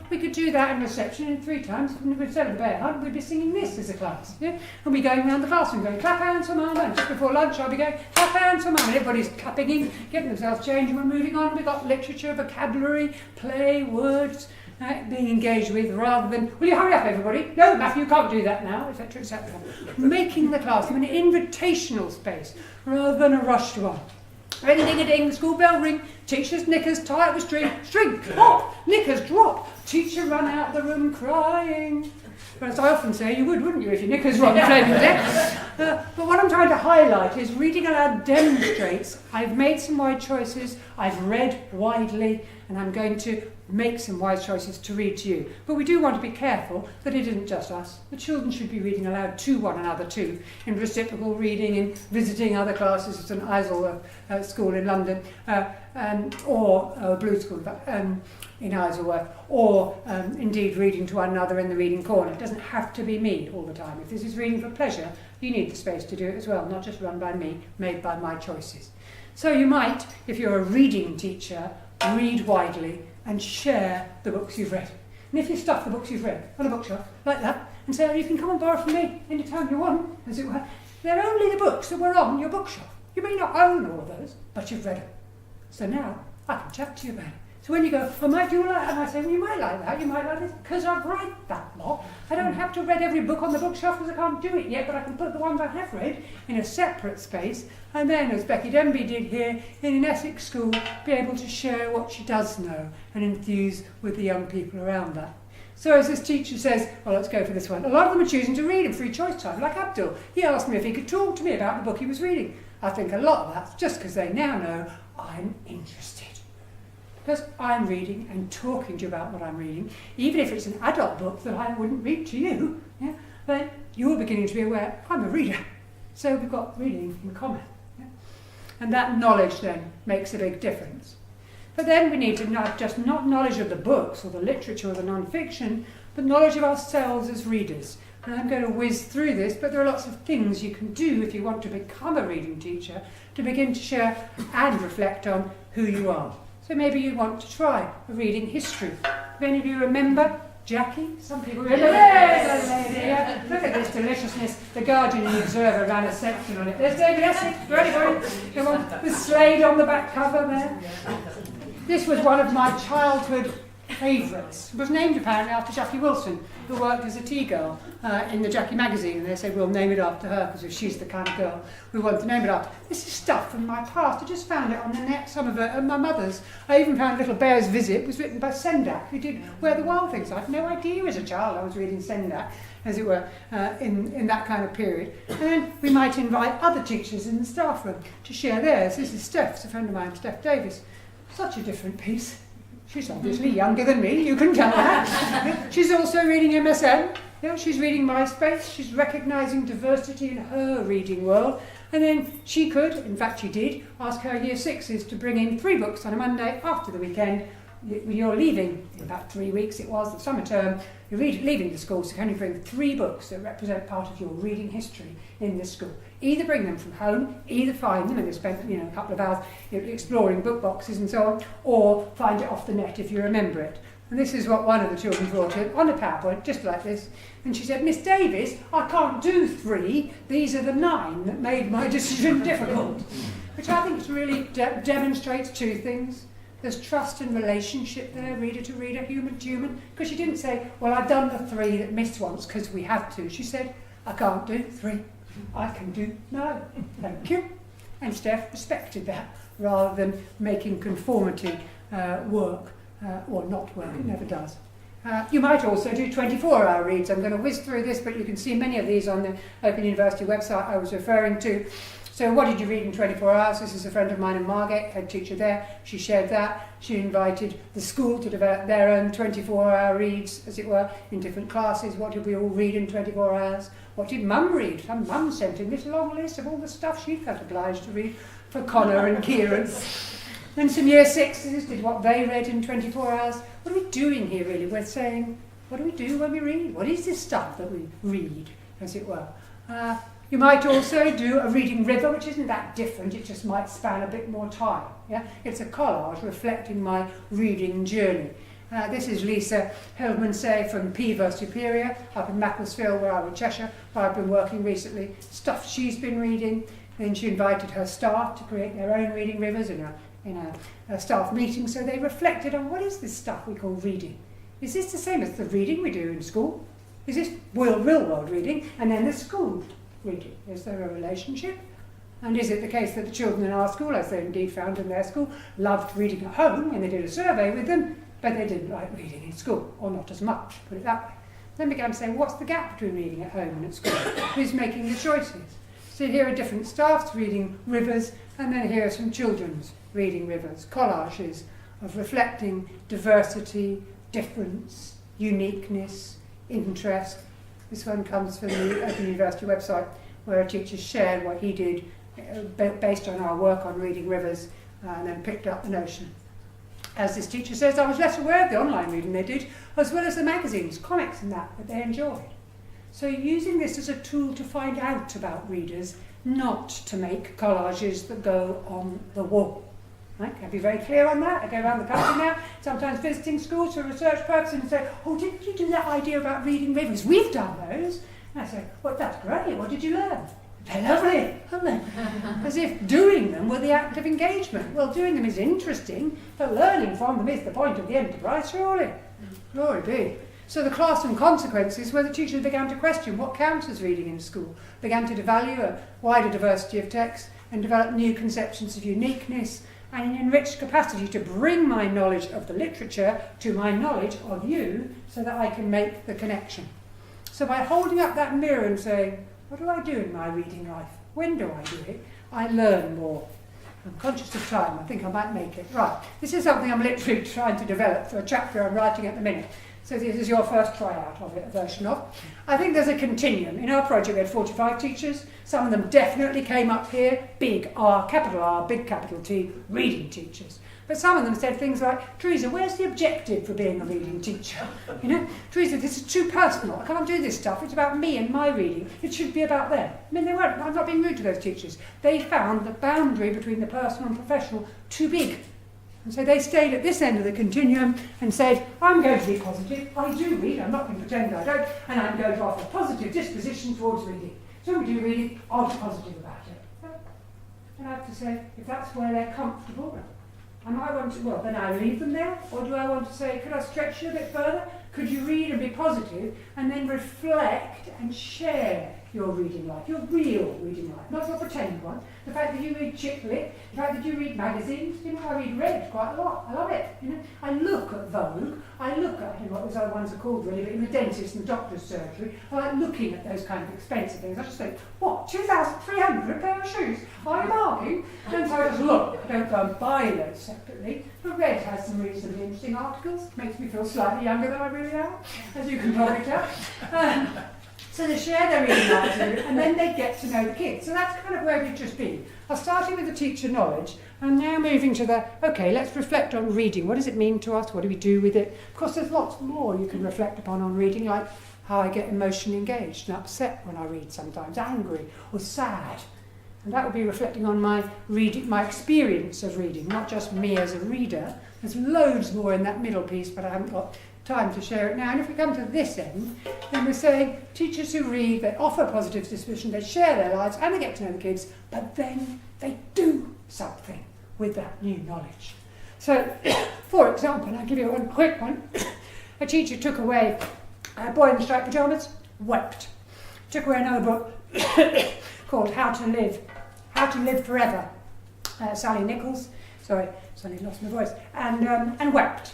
We could do that in reception in 3 times. Instead of the bear hunt, we'd be singing this as a class. And we'd be going around the classroom going, clap hands for mama. And just before lunch, I'll be going, clap hands for mama. And everybody's clapping in, getting themselves changed, and we're moving on. We've got literature, vocabulary, play, words being engaged with, rather than, will you hurry up, everybody? No, Matthew, you can't do that now, etc., etc. Making the classroom an invitational space rather than a rushed one. Ring-a-ding-a-ding, the school bell ring, teacher's knickers tie up the string, string pop, knickers drop, teacher run out the room crying. But as I often say, you would, wouldn't you, if your knickers were on the flaming deck? But what I'm trying to highlight is reading aloud demonstrates I've made some wide choices, I've read widely, and I'm going to make some wise choices to read to you. But we do want to be careful that it isn't just us. The children should be reading aloud to one another too, in reciprocal reading, in visiting other classes at St Isleworth School in London, or Blue School in Isleworth, or indeed reading to one another in the reading corner. It doesn't have to be me all the time. If this is reading for pleasure, you need the space to do it as well, not just run by me, made by my choices. So you might, if you're a reading teacher, read widely and share the books you've read. And if you stuff the books you've read on a bookshelf like that and say, oh, you can come and borrow from me anytime you want, as it were, they're only the books that were on your bookshelf. You may not own all of those, but you've read them. So now I can chat to you about it. So when you go, oh, might you like that? And I say, well, you might like that, you might like this, because I've read that lot. I don't have to read every book on the bookshelf because I can't do it yet, but I can put the ones I have read in a separate space, and then, as Becky Denby did here, in an Essex school, be able to share what she does know and enthuse with the young people around that. So as this teacher says, well, let's go for this one. A lot of them are choosing to read in free choice time, like Abdul. He asked me if he could talk to me about the book he was reading. I think a lot of that's just because they now know I'm interested. Because I'm reading and talking to you about what I'm reading, even if it's an adult book that I wouldn't read to you, yeah, then you're beginning to be aware I'm a reader. So we've got reading in common. Yeah? And that knowledge then makes a big difference. But then we need to not just not knowledge of the books or the literature or the non-fiction, but knowledge of ourselves as readers. And I'm going to whiz through this, but there are lots of things you can do if you want to become a reading teacher to begin to share and reflect on who you are. So maybe you want to try a reading history. Do any of you remember Jackie? Some people remember. Yeah. Look at this deliciousness. The Guardian and the Observer ran a section on it. There's David Essex. Ready for it? Come on. With Slade on the back cover there. This was one of my childhood favourites. It was named apparently after Jackie Wilson, who worked as a tea girl in the Jackie magazine, and they said we'll name it after her because if she's the kind of girl we want to name it after. This is stuff from my past. I just found it on the net, some of it, and my mother's. I even found Little Bear's Visit was written by Sendak, who did Where the Wild Things. I had no idea as a child I was reading Sendak, as it were, in that kind of period. And then we might invite other teachers in the staff room to share theirs. This is Steph's, a friend of mine, Steph Davis. Such a different piece. She's obviously younger than me, you can tell that. She's also reading MSN. Yeah, she's reading MySpace. She's recognising diversity in her reading world. And then she could, in fact she did, ask her year sixes to bring in 3 books on a Monday after the weekend. You're leaving, in about 3 weeks it was, the summer term, you're leaving the school, so can you bring 3 books that represent part of your reading history in this school. Either bring them from home, either find them, and you spend a couple of hours exploring book boxes and so on, or find it off the net if you remember it. And this is what one of the children brought in, on a PowerPoint, just like this. And she said, Miss Davis, I can't do 3, these are the 9 that made my decision difficult. Which I think really demonstrates 2 things. There's trust and relationship there, reader to reader, human to human. Because she didn't say, well, I've done the 3 that Miss wants because we have to. She said, I can't do 3. I can do 9. Thank you. And Steph respected that rather than making conformity work or not work. It never does. You might also do 24-hour reads. I'm going to whiz through this, but you can see many of these on the Open University website I was referring to. So what did you read in 24 hours? This is a friend of mine in Margate, head teacher there. She shared that. She invited the school to develop their own 24-hour reads, as it were, in different classes. What did we all read in 24 hours? What did Mum read? Some Mum sent in this long list of all the stuff she felt obliged to read for Connor and Kieran. Then some year 6s did what they read in 24 hours. What are we doing here, really? We're saying, what do we do when we read? What is this stuff that we read, as it were? You might also do a reading river, which isn't that different, it just might span a bit more time. Yeah? It's a collage reflecting my reading journey. This is Lisa Hillman-Say from Pever Superior, up in Macclesfield, where I'm in Cheshire, where I've been working recently. Stuff she's been reading. Then she invited her staff to create their own reading rivers in a staff meeting, so they reflected on what is this stuff we call reading? Is this the same as the reading we do in school? Is this real world reading? And then the school reading. Is there a relationship? And is it the case that the children in our school, as they indeed found in their school, loved reading at home when they did a survey with them, but they didn't like reading in school, or not as much, put it that way. Then began to say, what's the gap between reading at home and at school? Who's making the choices? So here are different staffs reading Rivers, and then here are some children's reading Rivers, collages of reflecting diversity, difference, uniqueness, interest. This one comes from the Open University website, where a teacher shared what he did based on our work on reading Rivers, and then picked up the notion. As this teacher says, I was less aware of the online reading they did, as well as the magazines, comics and that they enjoyed. So using this as a tool to find out about readers, not to make collages that go on the wall. Right? Can I be very clear on that? I go around the country now, sometimes visiting schools for research purposes, and say, oh, didn't you do that idea about reading Rivers? We've done those. And I say, well, that's great. What did you learn? They're lovely, aren't they? As if doing them were the act of engagement. Well, doing them is interesting, but learning from them is the point of the enterprise, surely. Glory be. So the classroom consequences were the teachers began to question what counts as reading in school, began to value a wider diversity of text, and develop new conceptions of uniqueness, and an enriched capacity to bring my knowledge of the literature to my knowledge of you, so that I can make the connection. So by holding up that mirror and saying, what do I do in my reading life? When do I do it? I learn more. I'm conscious of time. I think I might make it. Right. This is something I'm literally trying to develop for a chapter I'm writing at the minute. So this is your first tryout of it, a version of. I think there's a continuum. In our project we had 45 teachers. Some of them definitely came up here, big R, big capital T, reading teachers. But some of them said things like, Teresa, where's the objective for being a reading teacher? You know, Teresa, this is too personal. I can't do this stuff. It's about me and my reading. It should be about them. I mean, they weren't. I'm not being rude to those teachers. They found the boundary between the personal and professional too big. And so they stayed at this end of the continuum and said, I'm going to be positive. I do read. I'm not going to pretend I don't. And I'm going to offer a positive disposition towards reading. So when we do reading, I'll be positive about it. And I have to say, if that's where they're comfortable, I might want to, well, then I leave them there, or do I want to say, could I stretch you a bit further? Could you read and be positive, and then reflect and share your reading life, your real reading life, not your pretend one. The fact that you read chick lit, the fact that you read magazines, you know, I read Red quite a lot, I love it, you know. I look at Vogue, I look at, you know, what those other ones are called really, but in the dentist and doctor's surgery, I like looking at those kind of expensive things. I just think, what, 2,300 pair of shoes? Are you bargain? And so I just look, I don't go and buy those separately. But Red has some reasonably interesting articles, makes me feel slightly younger than I really am, as you can probably tell. So they share their reading lives and then they get to know the kids. So that's kind of where we've just been. I started with the teacher knowledge. I'm now moving to the, okay, let's reflect on reading. What does it mean to us? What do we do with it? Of course, there's lots more you can reflect upon on reading, like how I get emotionally engaged and upset when I read sometimes, angry or sad. And that would be reflecting on my reading, my experience of reading, not just me as a reader. There's loads more in that middle piece, but I haven't got time to share it now. And if we come to this end, then we're saying teachers who read, they offer positive disposition, they share their lives and they get to know the kids, but then they do something with that new knowledge. So, for example, I'll give you one quick one. A teacher took away a boy in the striped pyjamas, wept. Took away another book called How to Live Forever. Sally Nichols, suddenly lost my voice, and wept.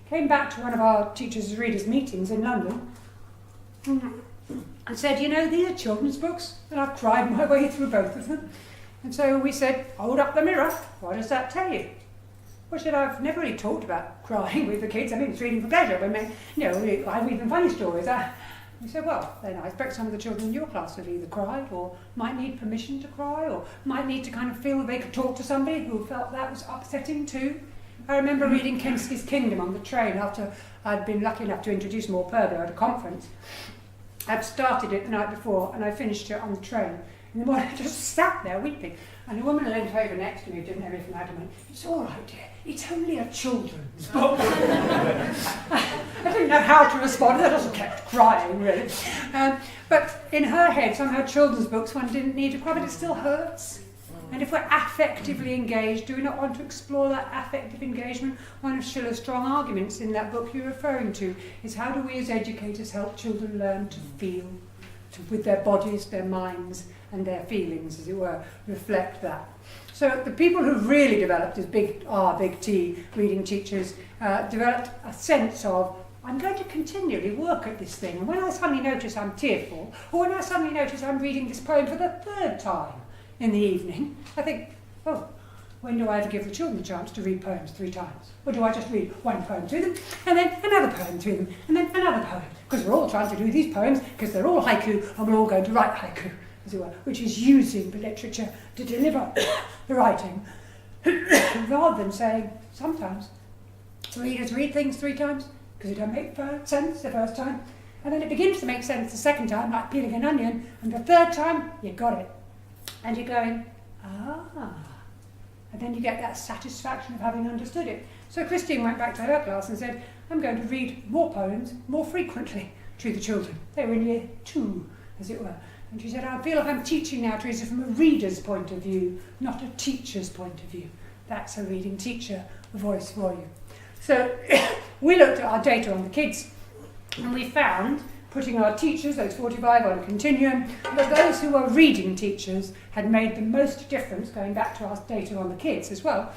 Came back to one of our teachers' readers' meetings in London and said, you know, these are children's books, and I've cried my way through both of them. And so we said, hold up the mirror, what does that tell you? Well, she said, I've never really talked about crying with the kids. I mean, it's reading for pleasure, but you know, I read them funny stories. We said, well, then I expect some of the children in your class have either cried or might need permission to cry or might need to kind of feel that they could talk to somebody who felt that was upsetting too. I remember reading Kensky's Kingdom on the train after I'd been lucky enough to introduce Maud Purber at a conference. I'd started it the night before and I finished it on the train. In the morning I just sat there weeping. And a woman leant over next to me who didn't know anything about it went, it's all right, dear, it's only a children's book. I didn't know how to respond. I just kept crying, really. But in her head, somehow children's books, one didn't need to cry, but it still hurts. And if we're affectively engaged, do we not want to explore that affective engagement? One of Schiller's strong arguments in that book you're referring to is how do we as educators help children learn to feel with their bodies, their minds, and their feelings, as it were, reflect that. So the people who really developed as big T reading teachers developed a sense of, I'm going to continually work at this thing, and when I suddenly notice I'm tearful, or when I suddenly notice I'm reading this poem for the third time in the evening, I think, oh, when do I ever give the children a chance to read poems 3 times? Or do I just read one poem to them, and then another poem to them, and then another poem? Because we're all trying to do these poems, because they're all haiku, and we're all going to write haiku, as it were, which is using the literature to deliver the writing, rather than saying, sometimes readers read things 3 times, because it don't make sense the first time, and then it begins to make sense the second time, like peeling an onion, and the third time, you got it. And you're going, and then you get that satisfaction of having understood it. So Christine went back to her class and said, I'm going to read more poems more frequently to the children. They were in year 2, as it were. And she said, I feel like I'm teaching now, Teresa, from a reader's point of view, not a teacher's point of view. That's a reading teacher voice for you. So we looked at our data on the kids, and we found, putting our teachers, those 45, on a continuum, that those who were reading teachers had made the most difference, going back to our data on the kids as well,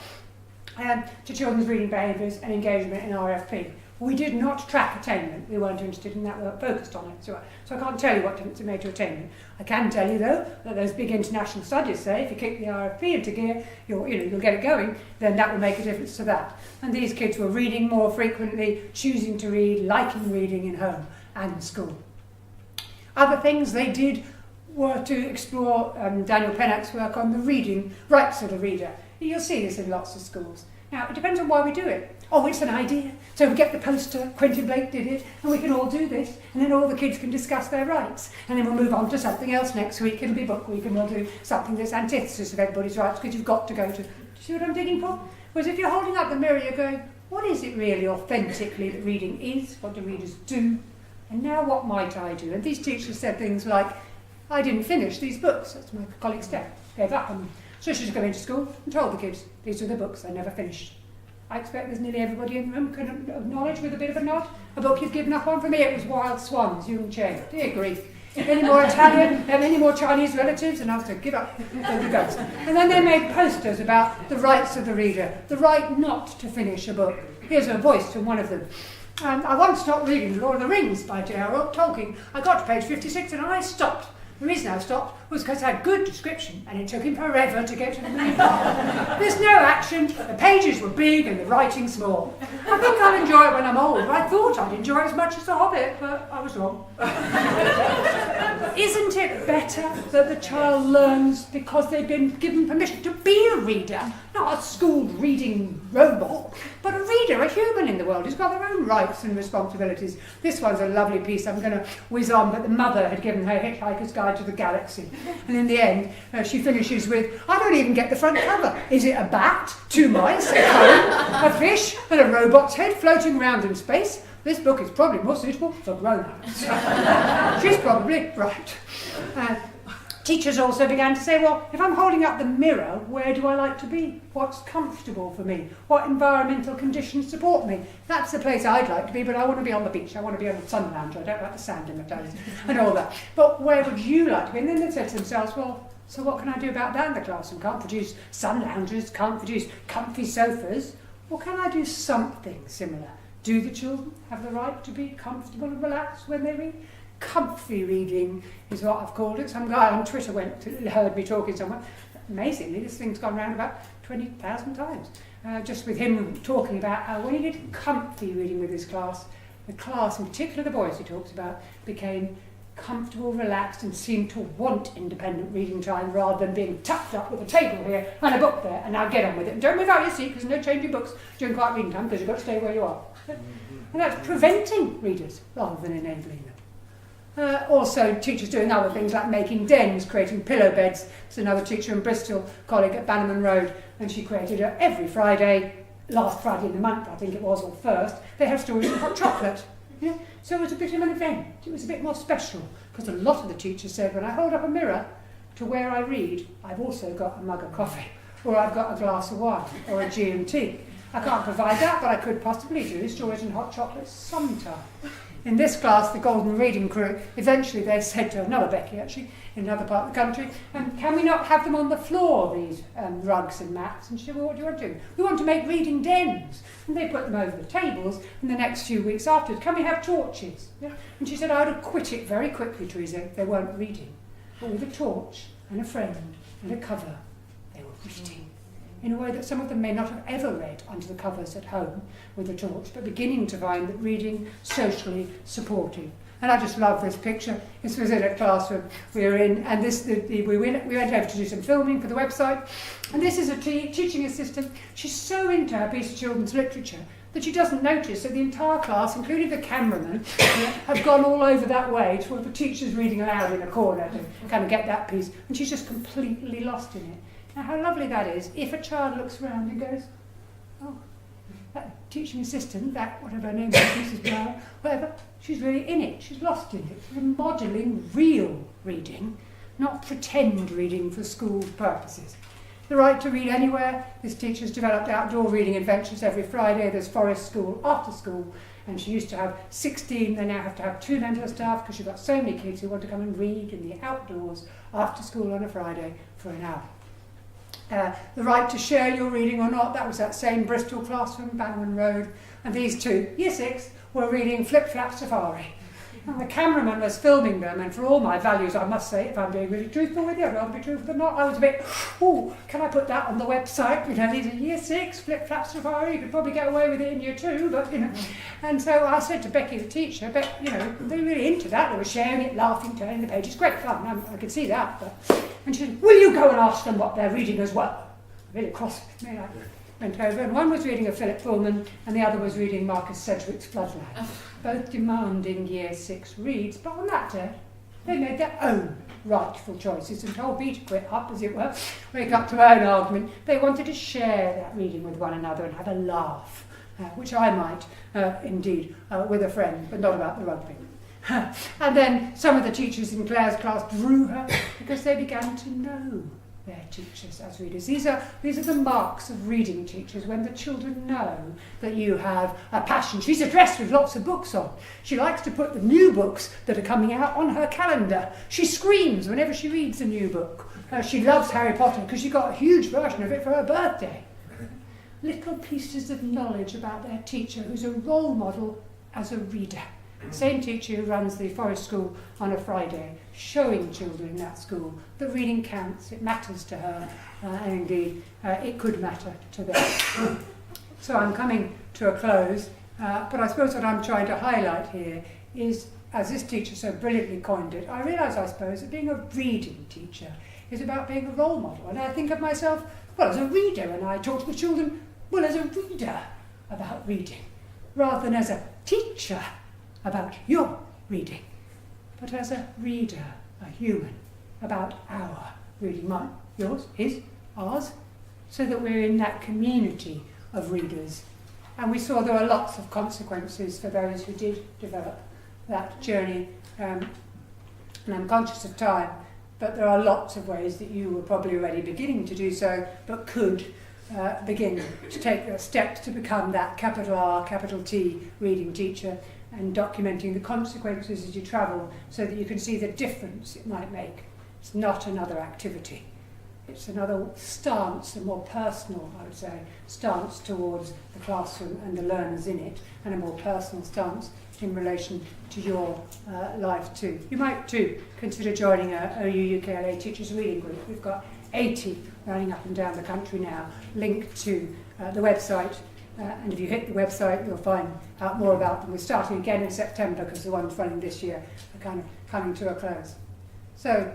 to children's reading behaviours and engagement in RFP. We did not track attainment. We weren't interested in that. We weren't focused on it. So I can't tell you what difference it made to attainment. I can tell you, though, that those big international studies say if you kick the RFP into gear, you'll get it going, then that will make a difference to that. And these kids were reading more frequently, choosing to read, liking reading in home and in school. Other things they did were to explore Daniel Pennock's work on the reading rights of the reader. You'll see this in lots of schools. Now, it depends on why we do it. Oh, it's an idea. So we get the poster, Quentin Blake did it, and we can all do this, and then all the kids can discuss their rights. And then we'll move on to something else next week. It'll be book week, and we'll do something that's antithesis of everybody's rights, because you've got to go to... Do you see what I'm digging for? Whereas if you're holding up the mirror, you're going, what is it really authentically that reading is? What do readers do? And now what might I do? And these teachers said things like, I didn't finish these books. That's my colleague Steph. Gave up on them. So she just went into school and told the kids, these are the books I never finished. I expect there's nearly everybody in the room can acknowledge with a bit of a nod. A book you've given up on. For me, it was Wild Swans, Jung Chen. Dear grief. Any more Italian, any more Chinese relatives, and I was to give up. There we go. And then they made posters about the rights of the reader, the right not to finish a book. Here's a voice from one of them. I once stopped reading The Lord of the Rings by J.R.R. Tolkien. I got to page 56 and I stopped. The reason I stopped was because it had good description and it took him forever to get to the main part. There's no action, the pages were big and the writing small. I think I'll enjoy it when I'm old. I thought I'd enjoy it as much as The Hobbit, but I was wrong. Isn't it better that the child learns because they've been given permission to be a reader, not a schooled reading robot, but a reader, a human in the world who's got their own rights and responsibilities? This one's a lovely piece I'm going to whiz on, but the mother had given her Hitchhiker's Guide to the Galaxy. And in the end, she finishes with, I don't even get the front cover. Is it a bat, 2 mice, a cone, a fish, and a robot's head floating around in space? This book is probably more suitable for grown-ups. She's probably right. Teachers also began to say, well, if I'm holding up the mirror, where do I like to be? What's comfortable for me? What environmental conditions support me? That's the place I'd like to be, but I want to be on the beach. I want to be on the sun lounge. I don't like the sand in my toes and all that. But where would you like to be? And then they said to themselves, well, so what can I do about that in the classroom? Can't produce sun lounges, can't produce comfy sofas. Well, can I do something similar? Do the children have the right to be comfortable and relaxed when they read? Comfy reading is what I've called it. Some guy on Twitter heard me talking somewhere. Amazingly, this thing's gone around about 20,000 times. Just with him talking about how when he did comfy reading with his class, the class, in particular the boys he talks about, became comfortable, relaxed, and seemed to want independent reading time rather than being tucked up with a table here and a book there, and now get on with it. And don't move out your seat because there's no changing books during quiet reading time because you've got to stay where you are. And that's preventing readers rather than enabling them. Also, teachers doing other things like making dens, creating pillow beds. There's another teacher in Bristol, colleague at Bannerman Road, and she created every Friday, last Friday in the month, I think it was, or first, they have stories of hot chocolate. Yeah? So it was a bit of an event. It was a bit more special, because a lot of the teachers said, when I hold up a mirror to where I read, I've also got a mug of coffee, or I've got a glass of wine, or a G&T. I can't provide that, but I could possibly do stories and hot chocolate sometime. In this class, the Golden Reading Crew, eventually they said to another Becky, actually, in another part of the country, can we not have them on the floor, these rugs and mats? And she said, well, what do you want to do? We want to make reading dens. And they put them over the tables, and the next few weeks afterwards, can we have torches? Yeah. And she said, I would have quit it very quickly, Teresa, if they weren't reading. But with a torch and a friend and a cover, they were reading. In a way that some of them may not have ever read under the covers at home with a torch, but beginning to find that reading socially supporting. And I just love this picture. This was in a classroom we were in, and we went over to do some filming for the website. And this is a teaching assistant. She's so into her piece of children's literature that she doesn't notice that the entire class, including the cameraman, have gone all over that way to where the teacher's reading aloud in a corner to kind of get that piece. And she's just completely lost in it. Now, how lovely that is, if a child looks around and goes, oh, that teaching assistant, that, whatever her name is, Mrs. Brown, whatever, she's really in it, she's lost in it. We're modelling real reading, not pretend reading for school purposes. The right to read anywhere. This teacher's developed outdoor reading adventures every Friday. There's forest school after school, and she used to have 16, they now have to have 2 members of staff because she's got so many kids who want to come and read in the outdoors after school on a Friday for an hour. The right to share your reading or not, that was that same Bristol classroom, Bannerman Road, and these two, Year 6, were reading Flip Flap Safari. And the cameraman was filming them, and for all my values, I must say, if I'm being really truthful with you, I'd rather be truthful than not, I was a bit, oh, can I put that on the website? You know, these are Year 6, Flip Flap Safari, you could probably get away with it in Year 2, but, you know. And so I said to Becky, the teacher, but, you know, they were really into that, they were sharing it, laughing, turning the pages, great fun, I could see that. And she said, will you go and ask them what they're reading as well? Really cross with me, I went over, and one was reading a Philip Pullman, and the other was reading Marcus Sedgwick's Floodland. Both demanding Year 6 reads, but on that day, they made their own rightful choices and told me to quit up, as it were, wake up to my own argument. They wanted to share that reading with one another and have a laugh, which I might, indeed, with a friend, but not about the rugby. And then some of the teachers in Claire's class drew her because they began to know their teachers as readers. These are the marks of reading teachers, when the children know that you have a passion. She's addressed with lots of books on. She likes to put the new books that are coming out on her calendar. She screams whenever she reads a new book. She loves Harry Potter because she got a huge version of it for her birthday. Little pieces of knowledge about their teacher who's a role model as a reader. Same teacher who runs the forest school on a Friday, showing children in that school that reading counts, it matters to her, and indeed it could matter to them. So I'm coming to a close, but I suppose what I'm trying to highlight here is, as this teacher so brilliantly coined it, I realise, I suppose, that being a reading teacher is about being a role model. And I think of myself, well, as a reader, and I talk to the children, well, as a reader about reading, rather than as a teacher about your reading, but as a reader, a human, about our reading, mine, yours, his, ours, so that we're in that community of readers. And we saw there were lots of consequences for those who did develop that journey, and I'm conscious of time, but there are lots of ways that you were probably already beginning to do so, but could begin to take the steps to become that capital R, capital T reading teacher, and documenting the consequences as you travel so that you can see the difference it might make. It's not another activity. It's another stance, a more personal, I would say, stance towards the classroom and the learners in it, and a more personal stance in relation to your life too. You might too consider joining a OU UKLA Teachers Reading Group. We've got 80 running up and down the country now, linked to the website. And if you hit the website, you'll find out more about them. We're starting again in September because the ones running this year are kind of coming to a close. So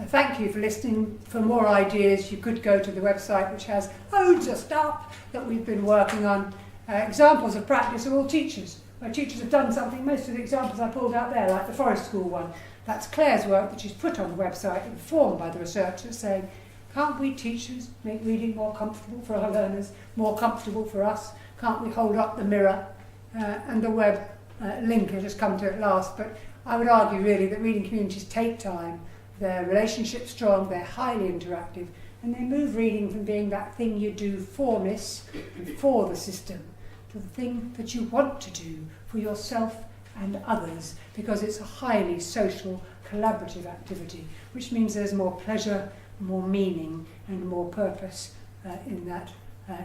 thank you for listening. For more ideas, you could go to the website, which has loads of stuff that we've been working on. Examples of practice are all teachers, where teachers have done something. Most of the examples I pulled out there, like the forest school one, that's Claire's work that she's put on the website, informed by the researchers, saying, can't we teachers make reading more comfortable for our learners, more comfortable for us? Can't we hold up the mirror? And the web link has just come to it last, but I would argue really that reading communities take time, they're relationship strong, they're highly interactive, and they move reading from being that thing you do for Miss and for the system to the thing that you want to do for yourself and others, because it's a highly social, collaborative activity, which means there's more pleasure, more meaning, and more purpose in that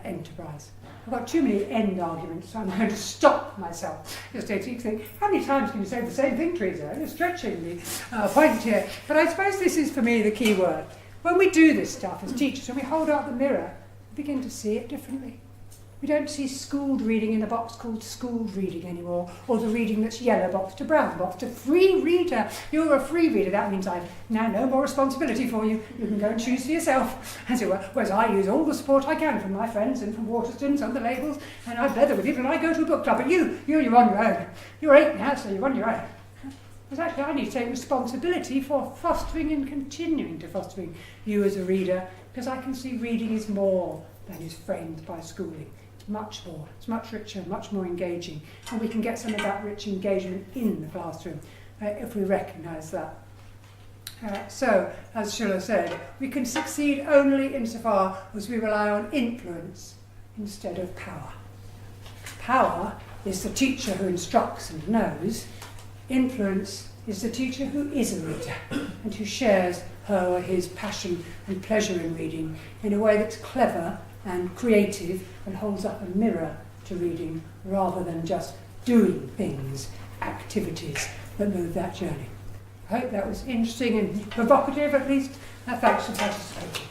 enterprise. I've got too many end arguments, so I'm going to stop myself. Just to think, how many times can you say the same thing, Teresa? You're stretching the point here. But I suppose this is, for me, the key word. When we do this stuff as teachers, when we hold out the mirror, we begin to see it differently. We don't see schooled reading in a box called schooled reading anymore, or the reading that's yellow box to brown box to free reader. You're a free reader. That means I've now no more responsibility for you. You can go and choose for yourself. As it were. Whereas I use all the support I can from my friends and from Waterstones and the labels, and I blether with people and I go to a book club. But you're on your own. You're 8 now, so you're on your own. Because actually I need to take responsibility for fostering and continuing to fostering you as a reader, because I can see reading is more than is framed by schooling. Much more, it's much richer, much more engaging, and we can get some of that rich engagement in the classroom if we recognise that. So, as Schiller said, we can succeed only insofar as we rely on influence instead of power. Power is the teacher who instructs and knows. Influence is the teacher who is a reader and who shares her or his passion and pleasure in reading in a way that's clever and creative and holds up a mirror to reading rather than just doing things, activities that move that journey. I hope that was interesting and provocative at least. Thanks for participating.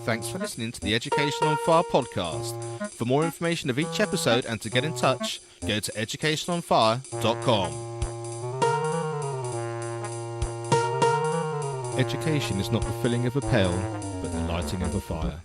Thanks for listening to the Education on Fire podcast. For more information of each episode and to get in touch, go to educationonfire.com. Education is not the filling of a pail, but the lighting of a fire.